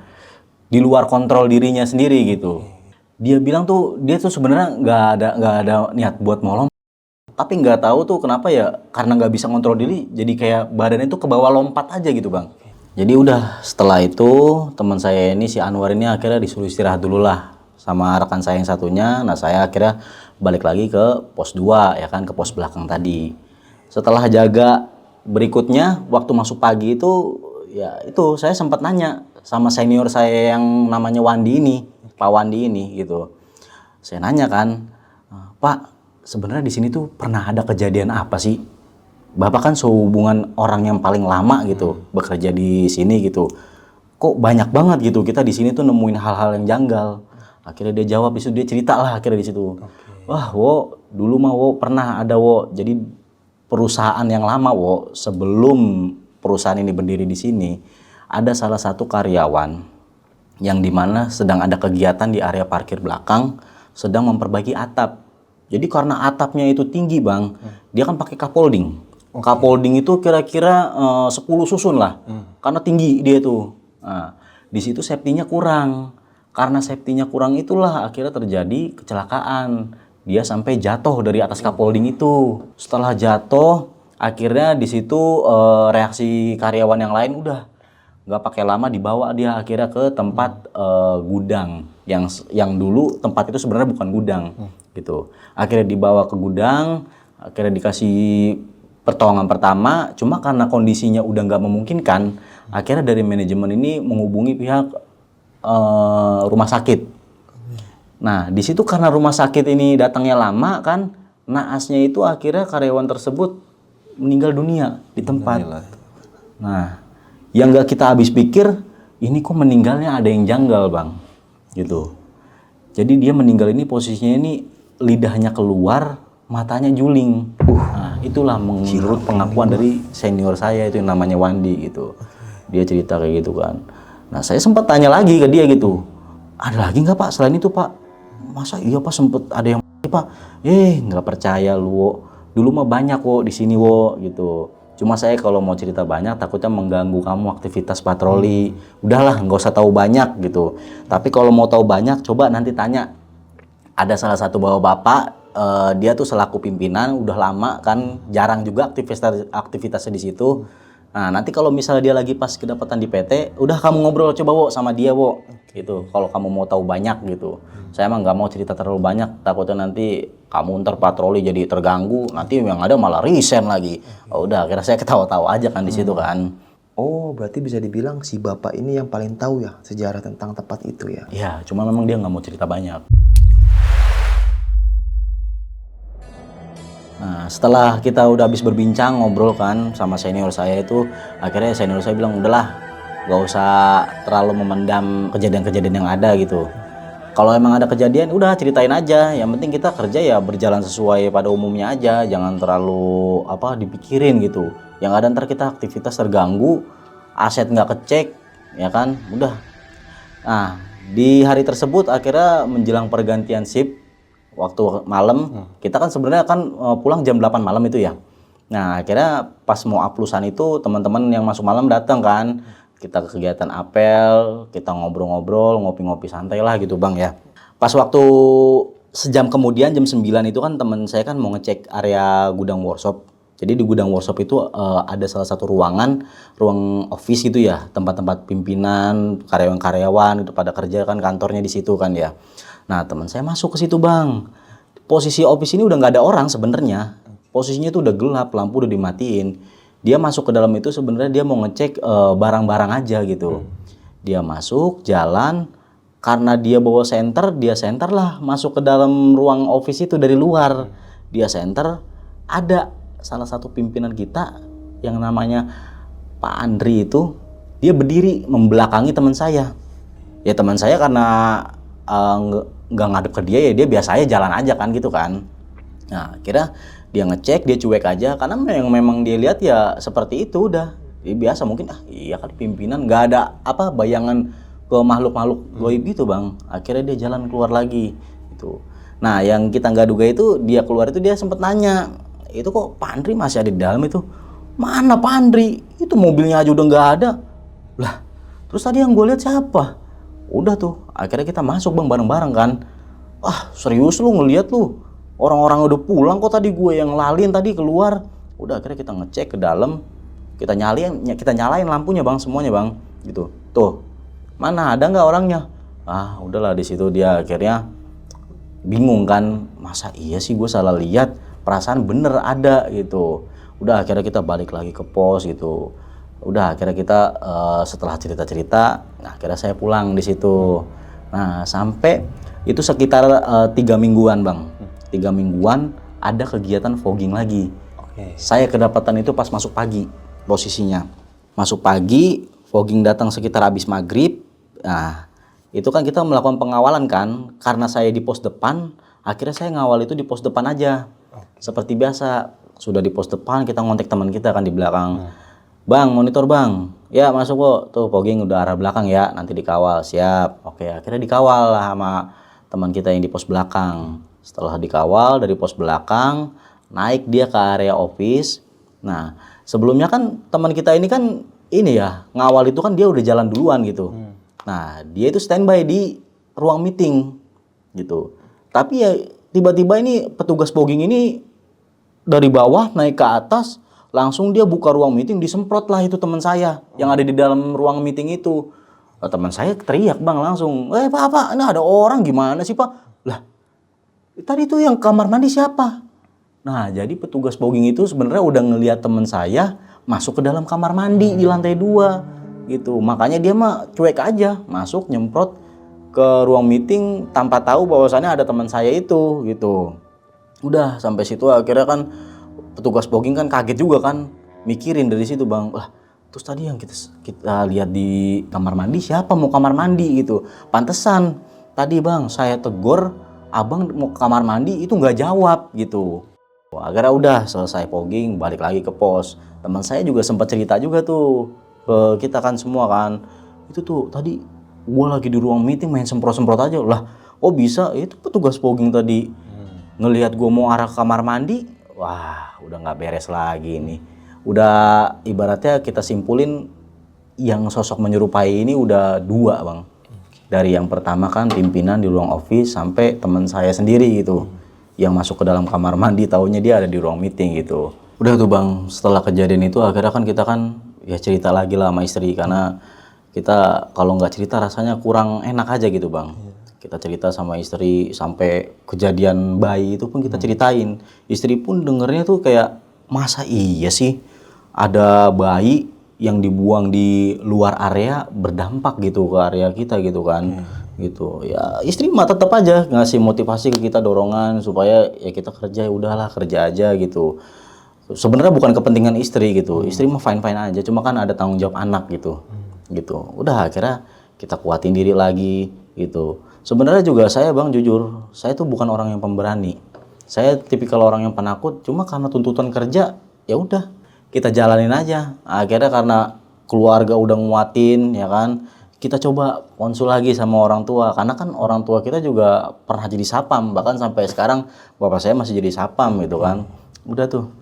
di luar kontrol dirinya sendiri gitu. Dia bilang tuh dia tuh sebenarnya nggak ada niat buat nolong, tapi nggak tahu tuh kenapa ya karena nggak bisa ngontrol diri jadi kayak badannya tuh ke bawah lompat aja gitu Bang. Jadi udah setelah itu teman saya ini si Anwar ini akhirnya disuruh istirahat dulu lah sama rekan saya yang satunya. Nah saya akhirnya balik lagi ke pos 2 ya kan, ke pos belakang tadi. Setelah jaga berikutnya waktu masuk pagi itu ya itu saya sempat nanya sama senior saya yang namanya Wandi ini, Pak Wandi ini gitu. Saya nanya kan, "Pak, sebenarnya di sini tuh pernah ada kejadian apa sih? Bapak kan sehubungan orang yang paling lama gitu bekerja di sini gitu. Kok banyak banget gitu kita di sini tuh nemuin hal-hal yang janggal." Akhirnya dia jawab, itu dia cerita lah akhirnya di situ. "Wah, wo, dulu mah wo pernah ada wo. Jadi perusahaan yang lama wo, sebelum perusahaan ini berdiri di sini, ada salah satu karyawan yang dimana sedang ada kegiatan di area parkir belakang, sedang memperbaiki atap. Jadi karena atapnya itu tinggi Bang, dia kan pakai scaffolding. Scaffolding itu kira-kira 10 susun lah, karena tinggi dia tuh. Nah, di situ safety-nya kurang. Karena safety-nya kurang itulah akhirnya terjadi kecelakaan. Dia sampai jatuh dari atas scaffolding itu. Setelah jatuh, akhirnya di situ reaksi karyawan yang lain udah nggak pakai lama dibawa dia akhirnya ke tempat gudang yang dulu tempat itu sebenarnya bukan gudang gitu. Akhirnya dibawa ke gudang, akhirnya dikasih pertolongan pertama, cuma karena kondisinya udah nggak memungkinkan, akhirnya dari manajemen ini menghubungi pihak rumah sakit. Nah, di situ karena rumah sakit ini datangnya lama kan, naasnya itu akhirnya karyawan tersebut meninggal dunia di tempat. Nah, yang nggak kita habis pikir, ini kok meninggalnya ada yang janggal bang, gitu. Jadi dia meninggal ini posisinya ini lidahnya keluar, matanya juling. Nah, itulah menurut pengakuan dari senior saya itu yang namanya Wandi gitu. Dia cerita kayak gitu kan. Nah, saya sempat tanya lagi ke dia gitu. Ada lagi nggak pak selain itu pak? Masa iya pak sempet ada yang pak? Nggak percaya lu wo. Dulu mah banyak wo di sini wo gitu. Cuma saya kalau mau cerita banyak takutnya mengganggu kamu aktivitas patroli. Udahlah nggak usah tahu banyak gitu. Tapi kalau mau tahu banyak coba nanti tanya. Ada salah satu bapak-bapak, dia tuh selaku pimpinan udah lama kan, jarang juga aktivitasnya di situ. Nah, nanti kalau misalnya dia lagi pas kedapatan di PT, udah kamu ngobrol coba wo sama dia wo, gitu. Kalau kamu mau tahu banyak gitu. Saya emang nggak mau cerita terlalu banyak, takutnya nanti kamu ntar patroli jadi terganggu, nanti yang ada malah resign lagi. Oh, udah, akhirnya saya ketawa-tawa aja kan di situ kan. Oh, berarti bisa dibilang si bapak ini yang paling tahu ya sejarah tentang tempat itu ya? Iya, cuma memang dia nggak mau cerita banyak. Nah, setelah kita udah habis berbincang, ngobrol kan sama senior saya itu, akhirnya senior saya bilang, udahlah, gak usah terlalu memendam kejadian-kejadian yang ada gitu. Kalau emang ada kejadian, udah ceritain aja. Yang penting kita kerja ya berjalan sesuai pada umumnya aja, jangan terlalu dipikirin gitu. Yang ada ntar kita aktivitas terganggu, aset nggak kecek, ya kan, udah. Nah, di hari tersebut akhirnya menjelang pergantian shift, waktu malam, kita kan sebenarnya kan pulang jam 8 malam itu ya. Nah, akhirnya pas mau aplusan itu teman-teman yang masuk malam datang kan. Kita ke kegiatan apel, kita ngobrol-ngobrol, ngopi-ngopi santai lah gitu bang ya. Pas waktu sejam kemudian jam 9 itu kan teman saya kan mau ngecek area gudang workshop. Jadi di gudang workshop itu ada salah satu ruangan, ruang office gitu ya, tempat-tempat pimpinan, karyawan-karyawan gitu pada kerja kan, kantornya di situ kan ya. Nah, teman saya masuk ke situ bang. Posisi office ini udah nggak ada orang sebenarnya. Posisinya itu udah gelap, lampu udah dimatiin. Dia masuk ke dalam itu sebenarnya dia mau ngecek barang-barang aja gitu. Dia masuk, jalan. Karena dia bawa senter, dia senter lah masuk ke dalam ruang office itu dari luar. Dia senter, ada salah satu pimpinan kita yang namanya Pak Andri itu, dia berdiri membelakangi teman saya. Ya teman saya karena nggak ngadep ke dia ya dia biasa aja jalan aja kan gitu kan. Nah akhirnya dia ngecek, dia cuek aja karena yang memang dia lihat ya seperti itu udah. Dia biasa mungkin iya kali pimpinan, nggak ada bayangan ke makhluk-makhluk goib gitu bang. Akhirnya dia jalan keluar lagi gitu. Nah yang kita nggak duga itu dia keluar itu dia sempet nanya, itu kok Pak Andri masih ada di dalam itu? Mana Pak Andri? Itu mobilnya aja udah nggak ada. Lah terus tadi yang gue lihat siapa? Udah tuh, akhirnya kita masuk bang bareng-bareng kan. Serius lu ngeliat lu? Orang-orang udah pulang kok, tadi gue yang lalin tadi keluar. Udah akhirnya kita ngecek ke dalam, kita nyalain lampunya bang, semuanya bang, gitu. Tuh, mana ada nggak orangnya? Udahlah di situ dia akhirnya bingung kan, masa iya sih gue salah lihat, perasaan bener ada gitu. Udah akhirnya kita balik lagi ke pos gitu. Udah akhirnya kita setelah cerita-cerita, akhirnya saya pulang di situ. Nah sampai itu sekitar 3 mingguan bang, 3 mingguan ada kegiatan fogging lagi. Saya kedapatan itu pas masuk pagi posisinya. Masuk pagi, fogging datang sekitar habis maghrib. Nah itu kan kita melakukan pengawalan kan, karena saya di pos depan, akhirnya saya ngawal itu di pos depan aja. Seperti biasa, sudah di pos depan kita ngontek teman kita kan di belakang. Bang, monitor bang. Ya masuk kok. Tuh fogging udah arah belakang ya. Nanti dikawal. Siap. Oke, akhirnya dikawal lah sama teman kita yang di pos belakang. Setelah dikawal dari pos belakang, naik dia ke area office. Nah, sebelumnya kan teman kita ini kan ini ya, ngawal itu kan dia udah jalan duluan gitu. Nah, dia itu standby di ruang meeting gitu. Tapi ya tiba-tiba ini petugas fogging ini dari bawah naik ke atas, langsung dia buka ruang meeting, disemprot lah itu teman saya yang ada di dalam ruang meeting itu. Teman saya teriak bang langsung, pak, ini ada orang gimana sih pak? Lah, tadi itu yang kamar mandi siapa? Nah, jadi petugas fogging itu sebenarnya udah ngelihat teman saya masuk ke dalam kamar mandi di lantai 2 gitu. Makanya dia mah cuek aja, masuk nyemprot ke ruang meeting tanpa tahu bahwasannya ada teman saya itu gitu. Udah sampai situ akhirnya kan petugas fogging kan kaget juga kan, mikirin dari situ bang, lah terus tadi yang kita lihat di kamar mandi siapa mau kamar mandi gitu. Pantesan tadi bang saya tegur abang mau ke kamar mandi itu nggak jawab gitu. Akhirnya udah selesai fogging balik lagi ke pos. Teman saya juga sempat cerita juga tuh ke kita kan semua kan, itu tuh tadi gua lagi di ruang meeting main semprot-semprot aja lah. Oh bisa, itu petugas fogging tadi ngelihat gue mau arah kamar mandi, wah udah nggak beres lagi nih. Udah ibaratnya kita simpulin yang sosok menyerupai ini udah dua bang. Dari yang pertama kan pimpinan di ruang office sampai teman saya sendiri gitu. Yang masuk ke dalam kamar mandi taunya dia ada di ruang meeting gitu. Udah tuh bang, setelah kejadian itu akhirnya kan kita kan ya cerita lagi lah sama istri. Karena kita kalau nggak cerita rasanya kurang enak aja gitu bang. Kita cerita sama istri sampai kejadian bayi itu pun kita ceritain. Istri pun dengernya tuh kayak masa iya sih ada bayi yang dibuang di luar area berdampak gitu ke area kita gitu kan. Gitu. Ya istri mah tetap aja ngasih motivasi ke kita, dorongan supaya ya kita kerja, ya udahlah kerja aja gitu. Sebenarnya bukan kepentingan istri gitu. Istri mah fine-fine aja, cuma kan ada tanggung jawab anak gitu. Gitu. Udah akhirnya kita kuatin diri lagi gitu. Sebenarnya juga saya bang jujur, saya tuh bukan orang yang pemberani. Saya tipikal orang yang penakut, cuma karena tuntutan kerja, ya udah kita jalanin aja. Akhirnya karena keluarga udah nguatin, ya kan, kita coba konsul lagi sama orang tua. Karena kan orang tua kita juga pernah jadi sapam, bahkan sampai sekarang bapak saya masih jadi sapam gitu kan. Udah tuh,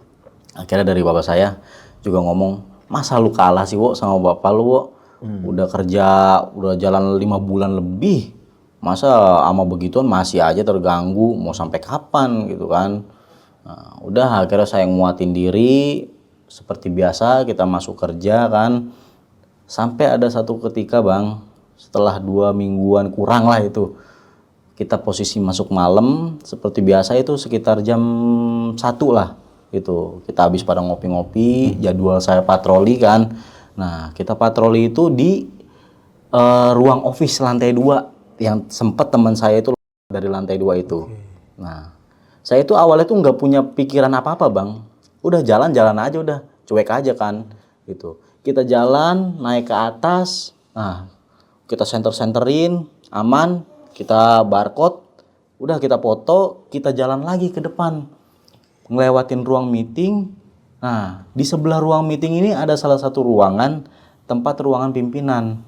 akhirnya dari bapak saya juga ngomong, masa lu kalah sih Wo sama bapak lu Wo? Udah kerja, udah jalan 5 bulan lebih. Masa sama begituan masih aja terganggu, mau sampai kapan gitu kan. Nah, udah akhirnya saya nguatin diri, seperti biasa kita masuk kerja kan. Sampai ada satu ketika bang, setelah 2 mingguan kurang lah itu, kita posisi masuk malam, seperti biasa itu sekitar jam 1 lah gitu. Kita habis pada ngopi-ngopi, jadwal saya patroli kan. Nah kita patroli itu di ruang office lantai 2. Yang sempat teman saya itu dari lantai 2 itu. Nah, saya itu awalnya tuh nggak punya pikiran apa-apa bang. Udah jalan-jalan aja udah, cuek aja kan. Gitu. Kita jalan, naik ke atas, nah kita senter-senterin, aman, kita barcode, udah kita foto, kita jalan lagi ke depan. Ngelewatin ruang meeting, nah di sebelah ruang meeting ini ada salah satu ruangan, tempat ruangan pimpinan.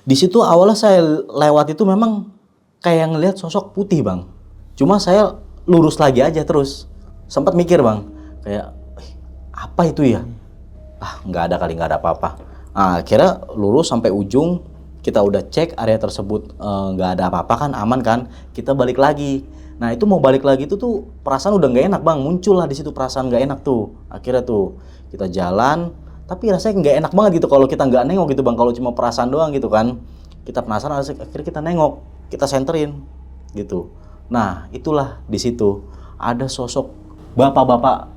Di situ awalnya saya lewat itu memang kayak ngelihat sosok putih bang. Cuma saya lurus lagi aja terus. Sempat mikir bang, kayak apa itu ya? Ah nggak ada kali, nggak ada apa-apa. Nah, akhirnya lurus sampai ujung, kita udah cek area tersebut nggak ada apa-apa kan, aman kan? Kita balik lagi. Nah itu mau balik lagi itu tuh perasaan udah nggak enak bang, muncul lah di situ perasaan nggak enak tuh. Akhirnya tuh kita jalan. Tapi rasanya nggak enak banget gitu kalau kita nggak nengok gitu bang, kalau cuma perasaan doang gitu kan. Kita penasaran, akhirnya kita nengok, kita senterin gitu. Nah itulah di situ ada sosok bapak-bapak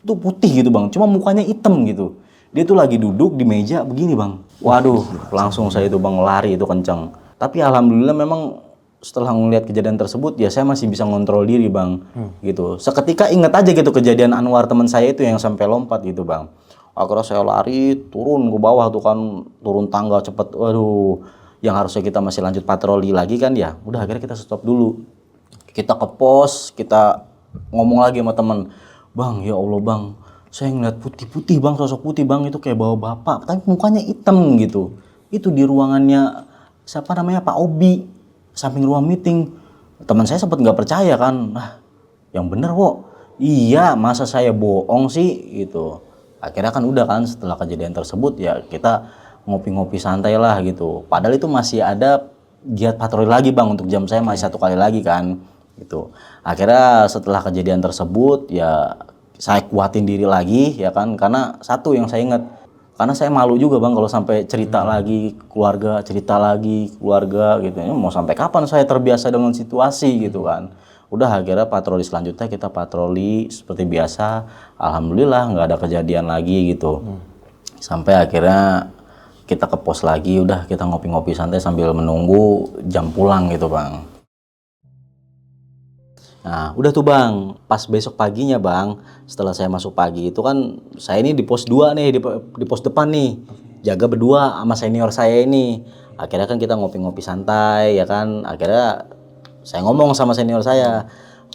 tuh putih gitu bang, cuma mukanya hitam gitu. Dia tuh lagi duduk di meja begini bang. Waduh, langsung saya itu bang lari itu kenceng. Tapi alhamdulillah memang setelah ngeliat kejadian tersebut ya saya masih bisa ngontrol diri bang. Gitu. Seketika inget aja gitu kejadian Anwar teman saya itu yang sampai lompat gitu bang. Akhirnya saya lari turun ke bawah tuh kan, turun tangga cepet. Waduh, yang harusnya kita masih lanjut patroli lagi kan ya. Udah akhirnya kita stop dulu. Kita ke pos, kita ngomong lagi sama temen. Bang, ya Allah bang, saya ngeliat putih-putih bang, sosok putih bang itu kayak bawa bapak, tapi mukanya hitam gitu. Itu di ruangannya siapa namanya Pak Obi, samping ruang meeting. Teman saya sempat nggak percaya kan, ah yang bener Wo, iya masa saya bohong sih gitu. Akhirnya kan udah kan setelah kejadian tersebut ya kita ngopi-ngopi santai lah gitu. Padahal itu masih ada giat patroli lagi bang, untuk jam saya masih 1 kali lagi kan gitu. Akhirnya setelah kejadian tersebut ya saya kuatin diri lagi ya kan, karena satu yang saya ingat, karena saya malu juga bang kalau sampai cerita lagi keluarga, cerita lagi keluarga gitu. Mau sampai kapan saya terbiasa dengan situasi gitu kan. Udah akhirnya patroli selanjutnya kita patroli seperti biasa. Alhamdulillah nggak ada kejadian lagi gitu. Sampai akhirnya kita ke pos lagi, udah kita ngopi-ngopi santai sambil menunggu jam pulang gitu bang. Nah udah tuh bang, pas besok paginya bang, setelah saya masuk pagi itu kan saya ini di pos 2 nih, di pos depan nih, jaga berdua sama senior saya ini. Akhirnya kan kita ngopi-ngopi santai ya kan, akhirnya saya ngomong sama senior saya,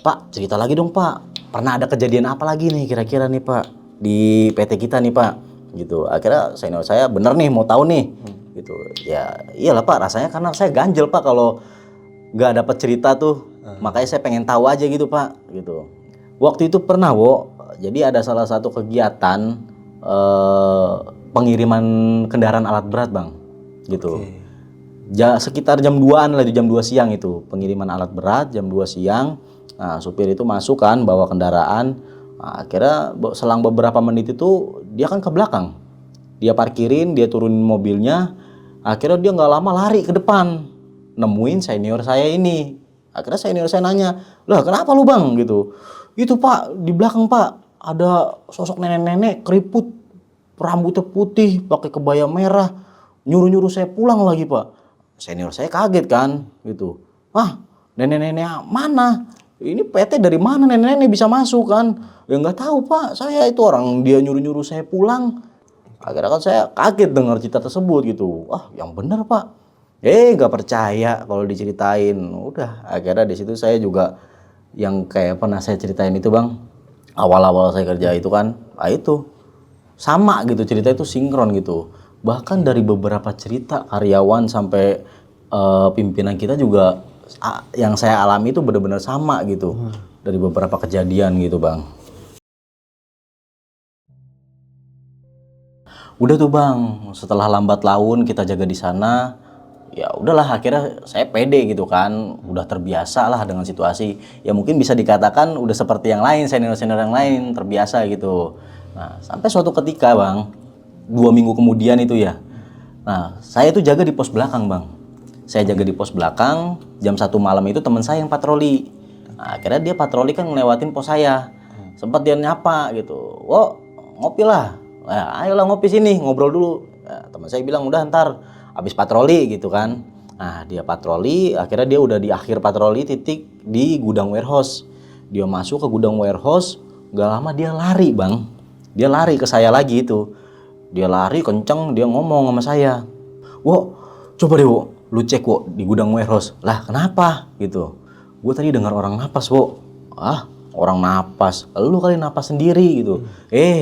Pak cerita lagi dong Pak, pernah ada kejadian apa lagi nih kira-kira nih Pak di PT kita nih Pak gitu. Akhirnya senior saya bener nih mau tahu nih gitu. Ya iyalah Pak, rasanya karena saya ganjel Pak kalau nggak dapat cerita tuh, makanya saya pengen tahu aja gitu Pak gitu. Waktu itu pernah jadi ada salah satu kegiatan pengiriman kendaraan alat berat bang gitu. Sekitar jam 2-an lah, jam 2 siang itu pengiriman alat berat jam 2 siang. Nah supir itu masuk kan bawa kendaraan. Nah, akhirnya selang beberapa menit itu dia kan ke belakang, dia parkirin, dia turunin mobilnya. Akhirnya dia nggak lama lari ke depan nemuin senior saya ini. Akhirnya senior saya nanya, lah kenapa lu bang gitu. Itu Pak di belakang Pak ada sosok nenek-nenek keriput, rambutnya putih, pakai kebaya merah, nyuruh-nyuruh saya pulang lagi Pak. Senior saya kaget kan gitu. Ah nenek-nenek mana? Ini PT dari mana nenek-nenek bisa masuk kan? Ya nggak tahu Pak, saya itu orang dia nyuruh-nyuruh saya pulang. Akhirnya kan saya kaget dengar cerita tersebut gitu. Ah yang bener Pak. Nggak percaya kalau diceritain. Udah akhirnya di situ saya juga yang kayak pernah saya ceritain itu bang. Awal-awal saya kerja itu kan, itu sama gitu cerita itu sinkron gitu. Bahkan dari beberapa cerita karyawan sampai pimpinan kita juga yang saya alami itu benar-benar sama gitu. Dari beberapa kejadian gitu bang. Udah tuh bang, setelah lambat laun kita jaga di sana, ya udahlah akhirnya saya pede gitu kan, udah terbiasa lah dengan situasi. Ya mungkin bisa dikatakan udah seperti yang lain, senior-senior yang lain terbiasa gitu. Nah sampai suatu ketika bang, 2 minggu kemudian itu ya. Nah saya tuh jaga di pos belakang bang. Saya jaga di pos belakang, jam 1 malam itu teman saya yang patroli. Nah, akhirnya dia patroli kan ngelewatin pos saya. Sempat dia nyapa gitu, wo ngopi lah. Nah, ayolah ngopi sini, ngobrol dulu. Nah, teman saya bilang udah ntar habis patroli gitu kan. Nah dia patroli, akhirnya dia udah di akhir patroli titik di gudang warehouse. Dia masuk ke gudang warehouse, gak lama dia lari bang. Dia lari ke saya lagi itu. Dia lari kenceng, dia ngomong sama saya. Wo, coba deh wo, lu cek wo di gudang warehouse. Lah kenapa gitu. Gue tadi dengar orang napas wo. Ah orang napas, lu kali napas sendiri gitu.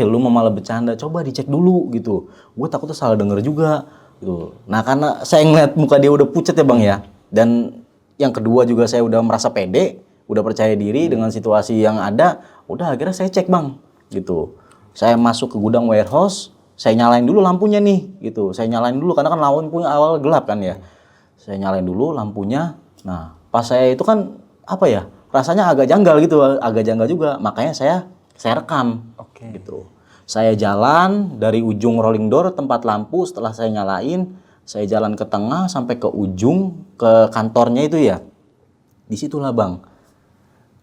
Lu mau malah bercanda, coba dicek dulu gitu. Gue takutnya salah denger juga gitu. Nah karena saya ngeliat muka dia udah pucat ya bang ya, dan yang kedua juga saya udah merasa pede, udah percaya diri dengan situasi yang ada, udah akhirnya saya cek bang gitu. Saya masuk ke gudang warehouse, saya nyalain dulu lampunya nih gitu. Saya nyalain dulu karena kan lampunya awal gelap kan ya. Saya nyalain dulu lampunya. Nah pas saya itu kan apa ya, rasanya agak janggal gitu, agak janggal juga. Makanya saya rekam gitu. Saya jalan dari ujung rolling door tempat lampu, setelah saya nyalain, saya jalan ke tengah sampai ke ujung ke kantornya itu ya. Disitulah bang,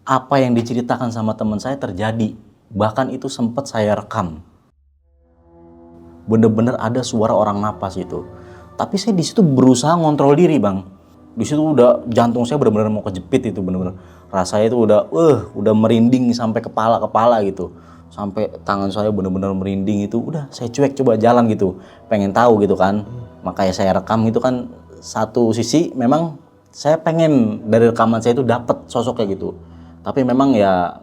apa yang diceritakan sama teman saya terjadi. Bahkan itu sempat saya rekam. Bener-bener ada suara orang napas itu. Tapi saya di situ berusaha ngontrol diri bang. Di situ udah jantung saya benar-benar mau kejepit itu benar-benar. Rasanya itu udah merinding sampai kepala gitu. Sampai tangan saya benar-benar merinding itu. Udah saya cuek coba jalan gitu. Pengen tahu gitu kan. Makanya saya rekam itu kan, satu sisi memang saya pengen dari rekaman saya itu dapat sosoknya gitu. Tapi memang ya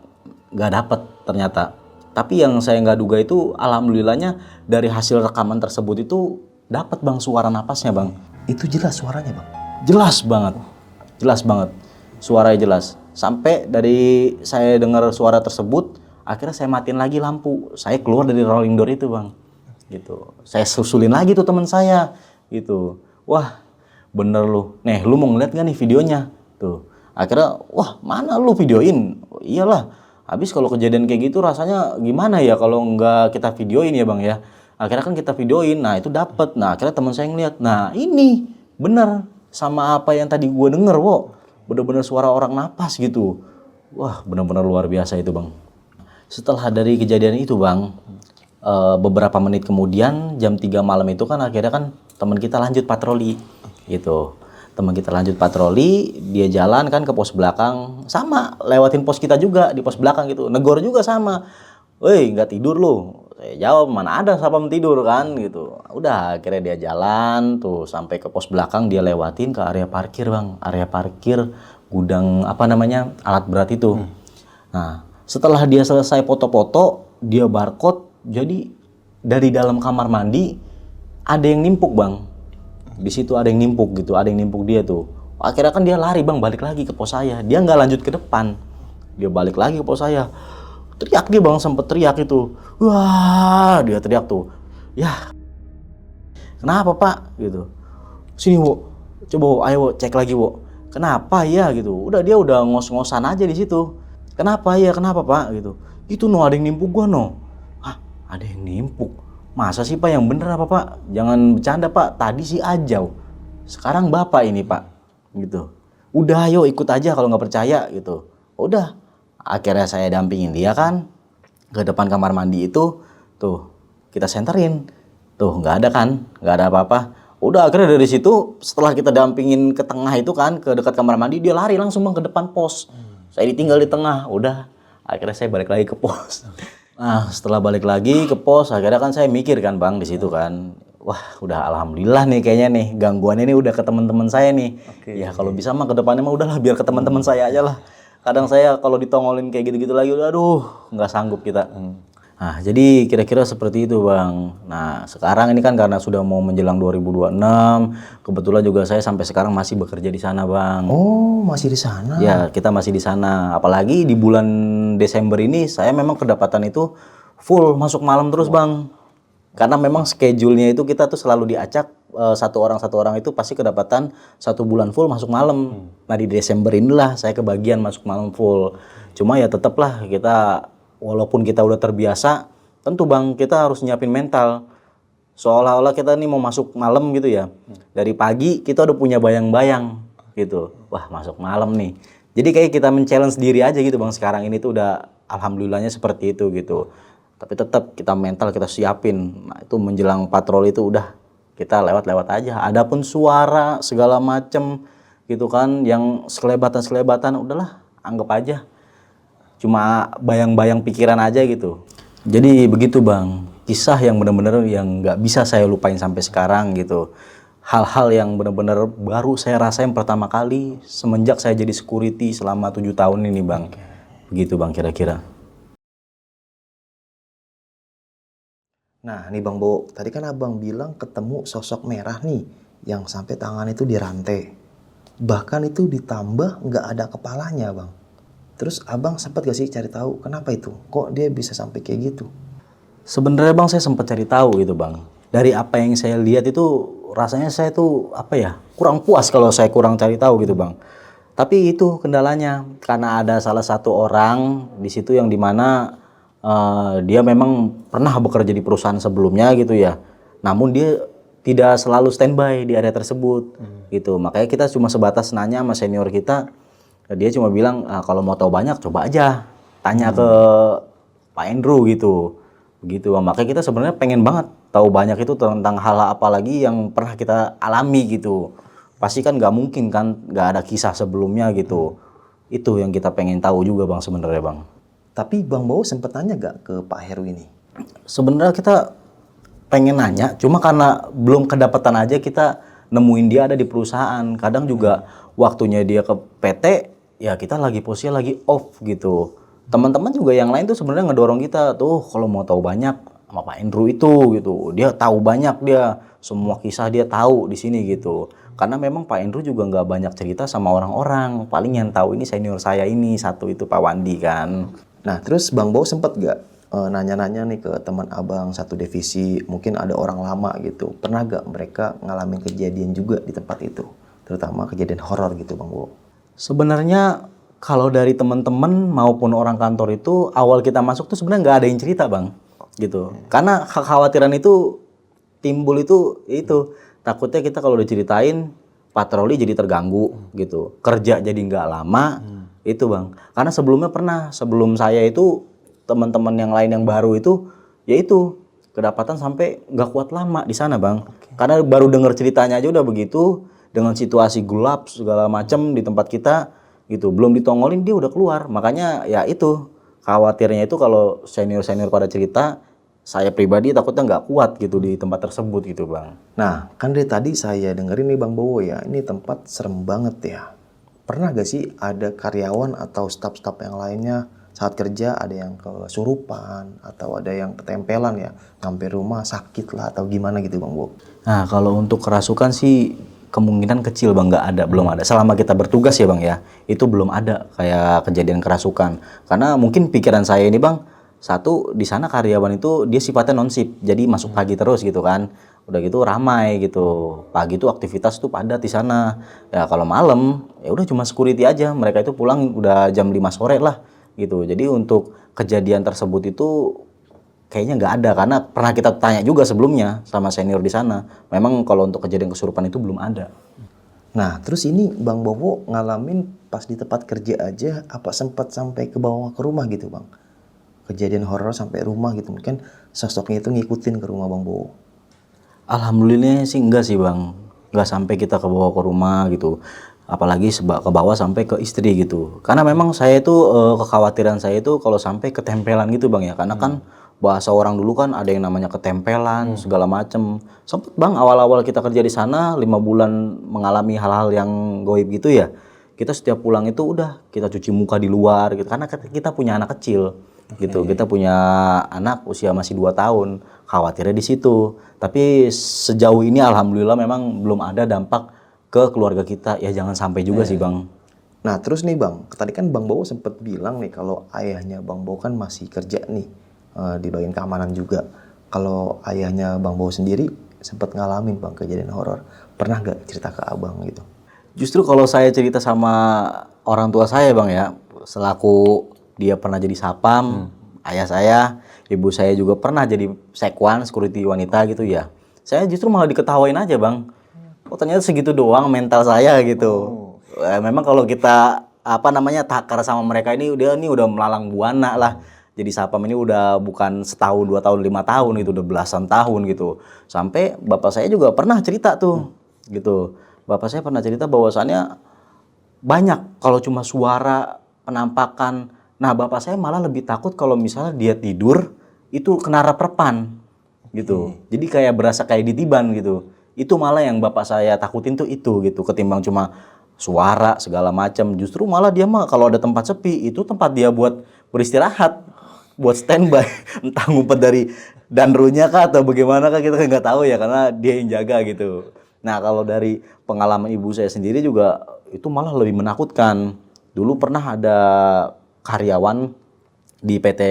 nggak dapat ternyata. Tapi yang saya nggak duga itu alhamdulillahnya dari hasil rekaman tersebut itu dapat bang suara napasnya bang. Itu jelas suaranya bang? Jelas banget, suaranya jelas. Sampai dari saya dengar suara tersebut, akhirnya saya matiin lagi lampu. Saya keluar dari rolling door itu bang, gitu. Saya susulin lagi tuh teman saya, gitu. Wah, bener lu. Nih, lu mau ngeliat gak nih videonya? Tuh. Akhirnya, wah mana lu videoin? Oh, iyalah. Habis kalau kejadian kayak gitu rasanya gimana ya kalau nggak kita videoin ya bang ya. Akhirnya kan kita videoin, nah itu dapet. Nah akhirnya teman saya ngeliat, nah ini bener sama apa yang tadi gue denger, wo. Bener-bener suara orang napas gitu. Wah bener-bener luar biasa itu bang. Setelah dari kejadian itu bang, beberapa menit kemudian jam 3 malam itu kan akhirnya kan teman kita lanjut patroli gitu. Teman kita lanjut patroli, dia jalan kan ke pos belakang, sama lewatin pos kita juga di pos belakang gitu. Negor juga sama. Woi, nggak tidur lu. Saya jawab, mana ada sapam tidur kan gitu. Udah akhirnya dia jalan tuh sampai ke pos belakang, dia lewatin ke area parkir, Bang. Area parkir gudang apa namanya? Alat berat itu. Nah, setelah dia selesai foto-foto, dia barcode, jadi dari dalam kamar mandi ada yang nimpuk, Bang. Di situ ada yang nimpuk gitu, ada yang nimpuk dia tuh. Akhirnya kan dia lari, Bang, balik lagi ke pos saya. Dia nggak lanjut ke depan, dia balik lagi ke pos saya. Teriak dia, Bang, sempet teriak itu. Wah, dia teriak tuh. Ya, kenapa Pak? Gitu. Sini, Wo. Coba, Wo, ayo, Wo, cek lagi, Wo. Kenapa ya gitu? Udah dia udah ngos-ngosan aja di situ. Kenapa ya? Kenapa Pak? Gitu. Itu no ada yang nimpuk gua no. Hah, ada yang nimpuk? Masa sih Pak, yang bener apa Pak? Jangan bercanda Pak, tadi si Ajau. Sekarang Bapak ini Pak. Gitu. Udah ayo ikut aja kalau nggak percaya gitu. Udah. Akhirnya saya dampingin dia kan ke depan kamar mandi itu. Tuh, kita senterin. Tuh, nggak ada kan? Nggak ada apa-apa. Udah akhirnya dari situ setelah kita dampingin ke tengah itu kan, ke dekat kamar mandi, dia lari langsung Bang ke depan pos. Saya ditinggal di tengah. Udah. Akhirnya saya balik lagi ke pos. Nah, setelah balik lagi ke pos, akhirnya kan saya mikir kan Bang di situ kan. Wah, udah alhamdulillah nih kayaknya nih gangguan ini udah ke teman-teman saya nih. Ya kalau bisa mah ke depannya mah udahlah biar ke teman-teman saya aja lah. Kadang saya kalau ditongolin kayak gitu-gitu lagi, aduh, nggak sanggup kita. Nah, jadi kira-kira seperti itu Bang. Nah, sekarang ini kan karena sudah mau menjelang 2026, kebetulan juga saya sampai sekarang masih bekerja di sana Bang. Oh, masih di sana. Ya, kita masih di sana. Apalagi di bulan Desember ini saya memang kedapatan itu full masuk malam terus Bang. Karena memang schedule-nya itu kita tuh selalu diacak satu orang itu pasti kedapatan 1 bulan full masuk malam. Nah di Desember inilah saya kebagian masuk malam full. Cuma ya tetaplah kita walaupun kita udah terbiasa, tentu Bang kita harus nyiapin mental. Seolah-olah kita nih mau masuk malam gitu ya. Dari pagi kita udah punya bayang-bayang gitu. Wah masuk malam nih. Jadi kayak kita men-challenge diri aja gitu Bang sekarang ini tuh udah alhamdulillahnya seperti itu gitu. Tapi tetap kita mental kita siapin. Nah, itu menjelang patroli itu udah kita lewat-lewat aja. Adapun suara segala macem gitu kan yang selebatan-selebatan udahlah anggap aja. Cuma bayang-bayang pikiran aja gitu. Jadi begitu Bang. Kisah yang benar-benar yang nggak bisa saya lupain sampai sekarang gitu. Hal-hal yang benar-benar baru saya rasain pertama kali semenjak saya jadi security selama 7 tahun ini Bang. Begitu Bang kira-kira. Nah, nih Bang Bo, tadi kan Abang bilang ketemu sosok merah nih yang sampai tangan itu dirantai. Bahkan itu ditambah nggak ada kepalanya, Bang. Terus Abang sempat gak sih cari tahu kenapa itu? Kok dia bisa sampai kayak gitu? Sebenarnya Bang saya sempat cari tahu gitu Bang. Dari apa yang saya lihat itu rasanya saya tuh apa ya kurang puas kalau saya kurang cari tahu gitu Bang. Tapi itu kendalanya karena ada salah satu orang di situ yang dimana dia memang pernah bekerja di perusahaan sebelumnya gitu ya. Namun dia tidak selalu standby di area tersebut gitu. Makanya kita cuma sebatas nanya sama senior kita. Dia cuma bilang kalau mau tahu banyak coba aja tanya ke Pak Andrew gitu. Begitu. Makanya kita sebenarnya pengen banget tahu banyak itu tentang hal apa lagi yang pernah kita alami gitu. Pasti kan nggak mungkin kan nggak ada kisah sebelumnya gitu. Itu yang kita pengen tahu juga Bang sebenarnya Bang. Tapi Bang Bo sempat nanya gak ke Pak Heru ini? Sebenarnya kita pengen nanya, cuma karena belum kedapatan aja kita nemuin dia ada di perusahaan. Kadang juga waktunya dia ke PT, ya kita lagi posisinya lagi off gitu. Teman-teman juga yang lain tuh sebenarnya ngedorong kita tuh kalau mau tahu banyak sama Pak Andrew itu gitu. Dia tahu banyak dia, semua kisah dia tahu di sini gitu. Karena memang Pak Andrew juga nggak banyak cerita sama orang-orang. Paling yang tahu ini senior saya ini satu itu Pak Wandi kan. Nah, terus Bang Bo sempat gak nanya-nanya nih ke teman Abang satu divisi, mungkin ada orang lama gitu. Pernah gak mereka ngalamin kejadian juga di tempat itu? Terutama kejadian horor gitu Bang Bo. Sebenarnya kalau dari teman-teman maupun orang kantor itu awal kita masuk tuh sebenarnya nggak ada yang cerita Bang gitu. Karena kekhawatiran itu timbul itu takutnya kita kalau diceritain patroli jadi terganggu gitu. Kerja jadi nggak lama. Itu Bang, karena sebelumnya pernah sebelum saya itu teman-teman yang lain yang baru itu yaitu kedapatan sampai nggak kuat lama di sana bang. Karena baru dengar ceritanya aja udah begitu, dengan situasi gelap segala macam di tempat kita gitu, belum ditongolin dia udah keluar. Makanya ya itu khawatirnya itu kalau senior pada cerita, saya pribadi takutnya nggak kuat gitu di tempat tersebut gitu bang. Nah, kan dari tadi saya dengerin nih Bang Bowo ya, ini tempat serem banget ya. Pernah gak sih ada karyawan atau staf-staf yang lainnya saat kerja ada yang kesurupan atau ada yang ketempelan ya, sampai rumah sakit lah atau gimana gitu Bang Bowo? Nah kalau untuk kerasukan sih kemungkinan kecil bang, nggak ada, belum ada. Selama kita bertugas ya bang ya, itu belum ada kayak kejadian kerasukan. Karena mungkin pikiran saya ini bang, satu di sana karyawan itu dia sifatnya non-shift, jadi masuk pagi terus gitu kan. Udah gitu ramai gitu. Pagi itu aktivitas tuh padat di sana. Ya kalau malam ya udah cuma security aja. Mereka itu pulang udah jam 5 sore lah gitu. Jadi untuk kejadian tersebut itu kayaknya nggak ada, karena pernah kita tanya juga sebelumnya sama senior di sana. Memang kalau untuk kejadian kesurupan itu belum ada. Nah, terus ini Bang Bowo ngalamin pas di tempat kerja aja apa sempat sampai ke bawah ke rumah gitu Bang? Kejadian horor sampai rumah gitu, mungkin sosoknya itu ngikutin ke rumah Bang Bowo. Alhamdulillah sih enggak sih bang, nggak sampai kita ke bawah ke rumah gitu, apalagi ke bawah sampai ke istri gitu. Karena memang saya itu kekhawatiran saya itu kalau sampai ketempelan gitu bang ya, karena kan bahasa orang dulu kan ada yang namanya ketempelan segala macem. Sempet bang awal-awal kita kerja di sana 5 bulan mengalami hal-hal yang goib gitu ya. Kita setiap pulang itu udah kita cuci muka di luar gitu, karena kita punya anak kecil gitu. Kita punya anak usia masih 2 tahun, khawatirnya di situ. Tapi sejauh ini alhamdulillah memang belum ada dampak ke keluarga kita. Ya jangan sampai juga sih bang. Nah, terus nih Bang, tadi kan Bang Bowo sempat bilang nih kalau ayahnya Bang Bowo kan masih kerja nih di bagian keamanan juga. Kalau ayahnya Bang Bowo sendiri sempat ngalamin Bang kejadian horor. Pernah gak cerita ke Abang gitu? Justru kalau saya cerita sama orang tua saya bang ya, selaku dia pernah jadi sapam, ayah saya, ibu saya juga pernah jadi sekwan, security wanita gitu ya. Saya justru malah diketawain aja bang. Oh ternyata segitu doang mental saya gitu. Memang kalau kita apa namanya takar sama mereka ini udah melalang buana lah. Jadi sapam ini udah bukan setahun, 2 tahun, 5 tahun itu udah belasan tahun gitu. Sampai bapak saya juga pernah cerita tuh gitu. Bapak saya pernah cerita bahwasannya banyak kalau cuma suara, penampakan. Nah, bapak saya malah lebih takut kalau misalnya dia tidur itu kena reprepan gitu. Jadi kayak berasa kayak ditiban gitu. Itu malah yang bapak saya takutin tuh itu gitu, ketimbang cuma suara segala macam. Justru malah dia mah kalau ada tempat sepi, itu tempat dia buat beristirahat, buat standby. Entah ngumpet dari danrunya kah atau bagaimana kah kita nggak tahu ya, karena dia yang jaga gitu. Nah, kalau dari pengalaman ibu saya sendiri juga itu malah lebih menakutkan. Dulu pernah ada karyawan di PT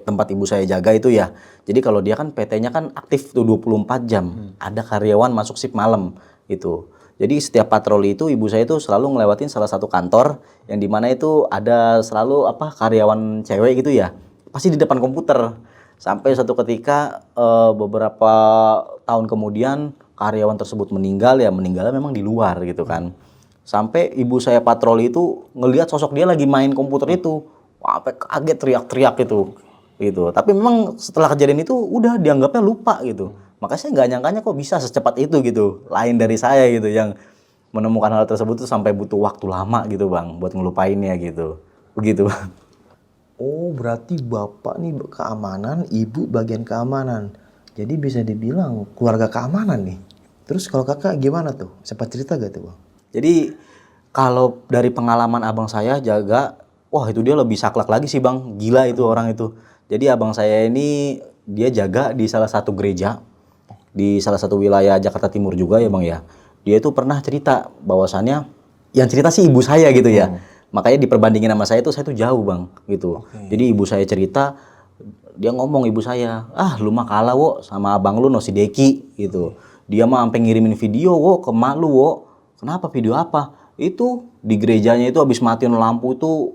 tempat ibu saya jaga itu ya. Jadi kalau dia kan PT-nya kan aktif tuh 24 jam. Ada karyawan masuk shift malam gitu. Jadi setiap patroli itu ibu saya itu selalu ngelewatin salah satu kantor yang dimana itu ada selalu apa karyawan cewek gitu ya. Pasti di depan komputer. Sampai suatu ketika beberapa tahun kemudian karyawan tersebut meninggal, ya meninggalnya memang di luar gitu kan. Sampai ibu saya patroli itu ngelihat sosok dia lagi main komputer itu. Wah, sampai kaget teriak-teriak gitu. Tapi memang setelah kejadian itu udah dianggapnya lupa gitu. Makanya saya nggak nyangkanya kok bisa secepat itu gitu. Lain dari saya gitu yang menemukan hal tersebut tuh sampai butuh waktu lama gitu bang buat ngelupainnya gitu. Begitu bang. Oh, berarti Bapak nih keamanan, Ibu bagian keamanan. Jadi bisa dibilang keluarga keamanan nih. Terus kalau Kakak gimana tuh? Sempat cerita gak tuh Bang? Jadi kalau dari pengalaman abang saya jaga, wah itu dia lebih saklek lagi sih bang, gila itu orang itu. Jadi abang saya ini dia jaga di salah satu gereja, di salah satu wilayah Jakarta Timur juga ya bang ya. Dia itu pernah cerita bahwasannya, yang cerita sih ibu saya gitu ya. Makanya diperbandingin sama saya tuh jauh bang gitu. Jadi ibu saya cerita, dia ngomong ibu saya, ah lu mah kalah wo sama abang lu no si Deki gitu. Dia mah sampai ngirimin video wo ke mak lu wo. Kenapa video apa? Itu di gerejanya itu habis matiin lampu itu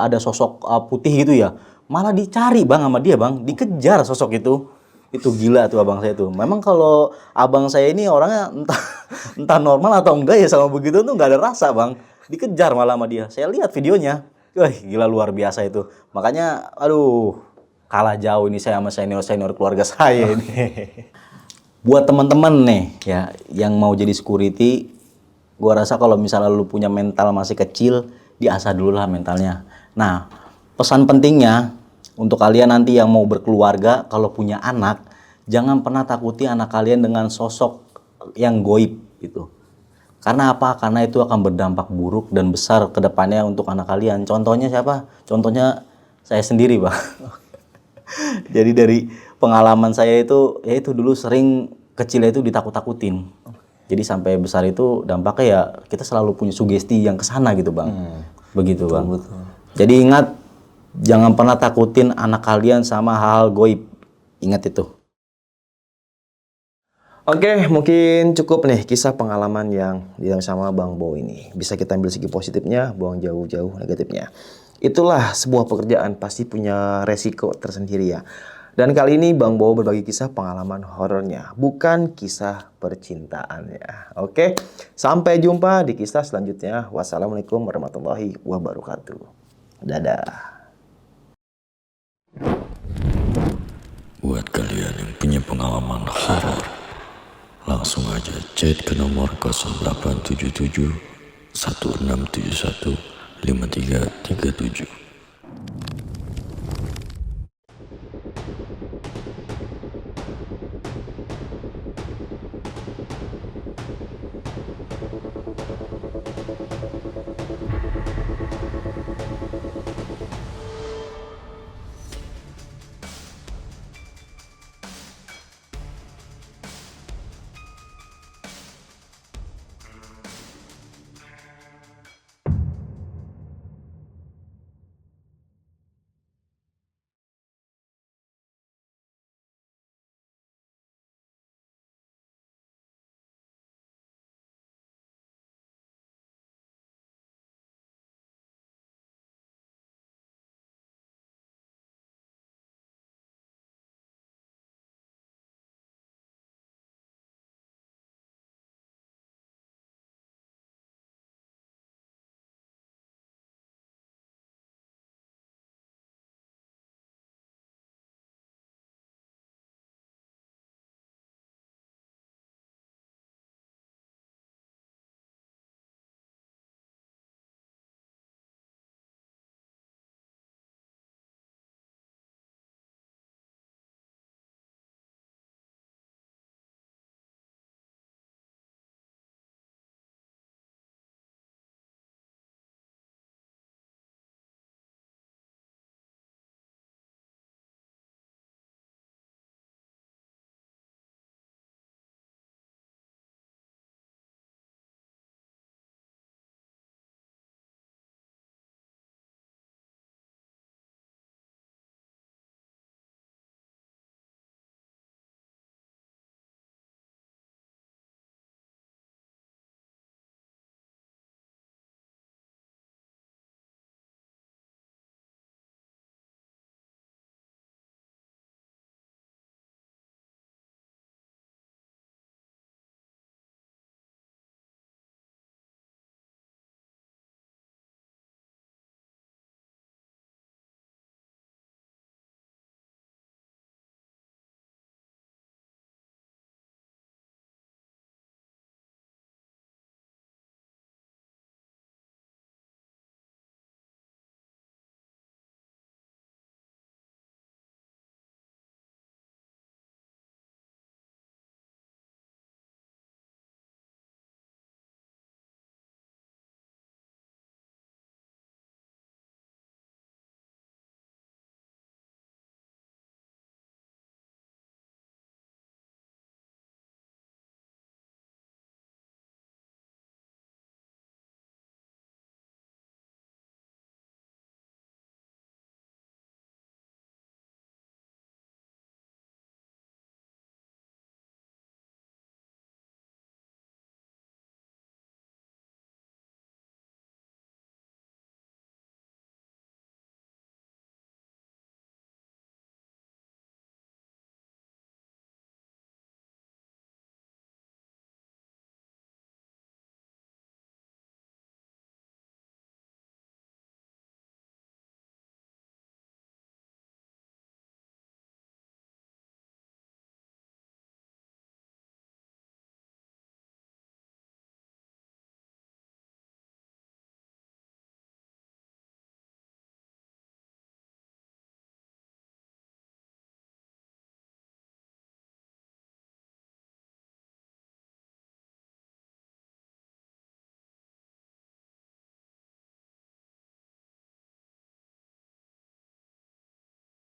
ada sosok putih gitu ya. Malah dicari bang sama dia bang, dikejar sosok itu. Itu gila tuh abang saya tuh. Memang kalau abang saya ini orangnya entah normal atau enggak ya sama begitu tuh nggak ada rasa bang. Dikejar malah sama dia. Saya lihat videonya. Wah gila luar biasa itu. Makanya aduh kalah jauh ini saya sama senior-senior keluarga saya ini. Buat teman-teman nih ya yang mau jadi security, gua rasa kalau misalnya lu punya mental masih kecil, diasah dulu lah mentalnya. Nah, pesan pentingnya untuk kalian nanti yang mau berkeluarga, kalau punya anak, jangan pernah takuti anak kalian dengan sosok yang goib gitu. Karena apa? Karena itu akan berdampak buruk dan besar ke depannya untuk anak kalian. Contohnya siapa? Contohnya saya sendiri, Bang. Jadi dari pengalaman saya itu, ya itu dulu sering kecilnya itu ditakut-takutin. Jadi sampai besar itu dampaknya ya kita selalu punya sugesti yang kesana gitu, Bang. Begitu, Bang. Betul. Jadi ingat, jangan pernah takutin anak kalian sama hal-hal goib. Ingat itu. Oke, mungkin cukup nih kisah pengalaman yang dialami sama Bang Bo ini. Bisa kita ambil segi positifnya, buang jauh-jauh negatifnya. Itulah sebuah pekerjaan pasti punya resiko tersendiri ya. Dan kali ini Bang Bo berbagi kisah pengalaman horornya, bukan kisah percintaan ya. Oke, sampai jumpa di kisah selanjutnya. Wassalamualaikum warahmatullahi wabarakatuh. Dadah. Buat kalian yang punya pengalaman horor, langsung aja chat ke nomor 0877 1671 5337.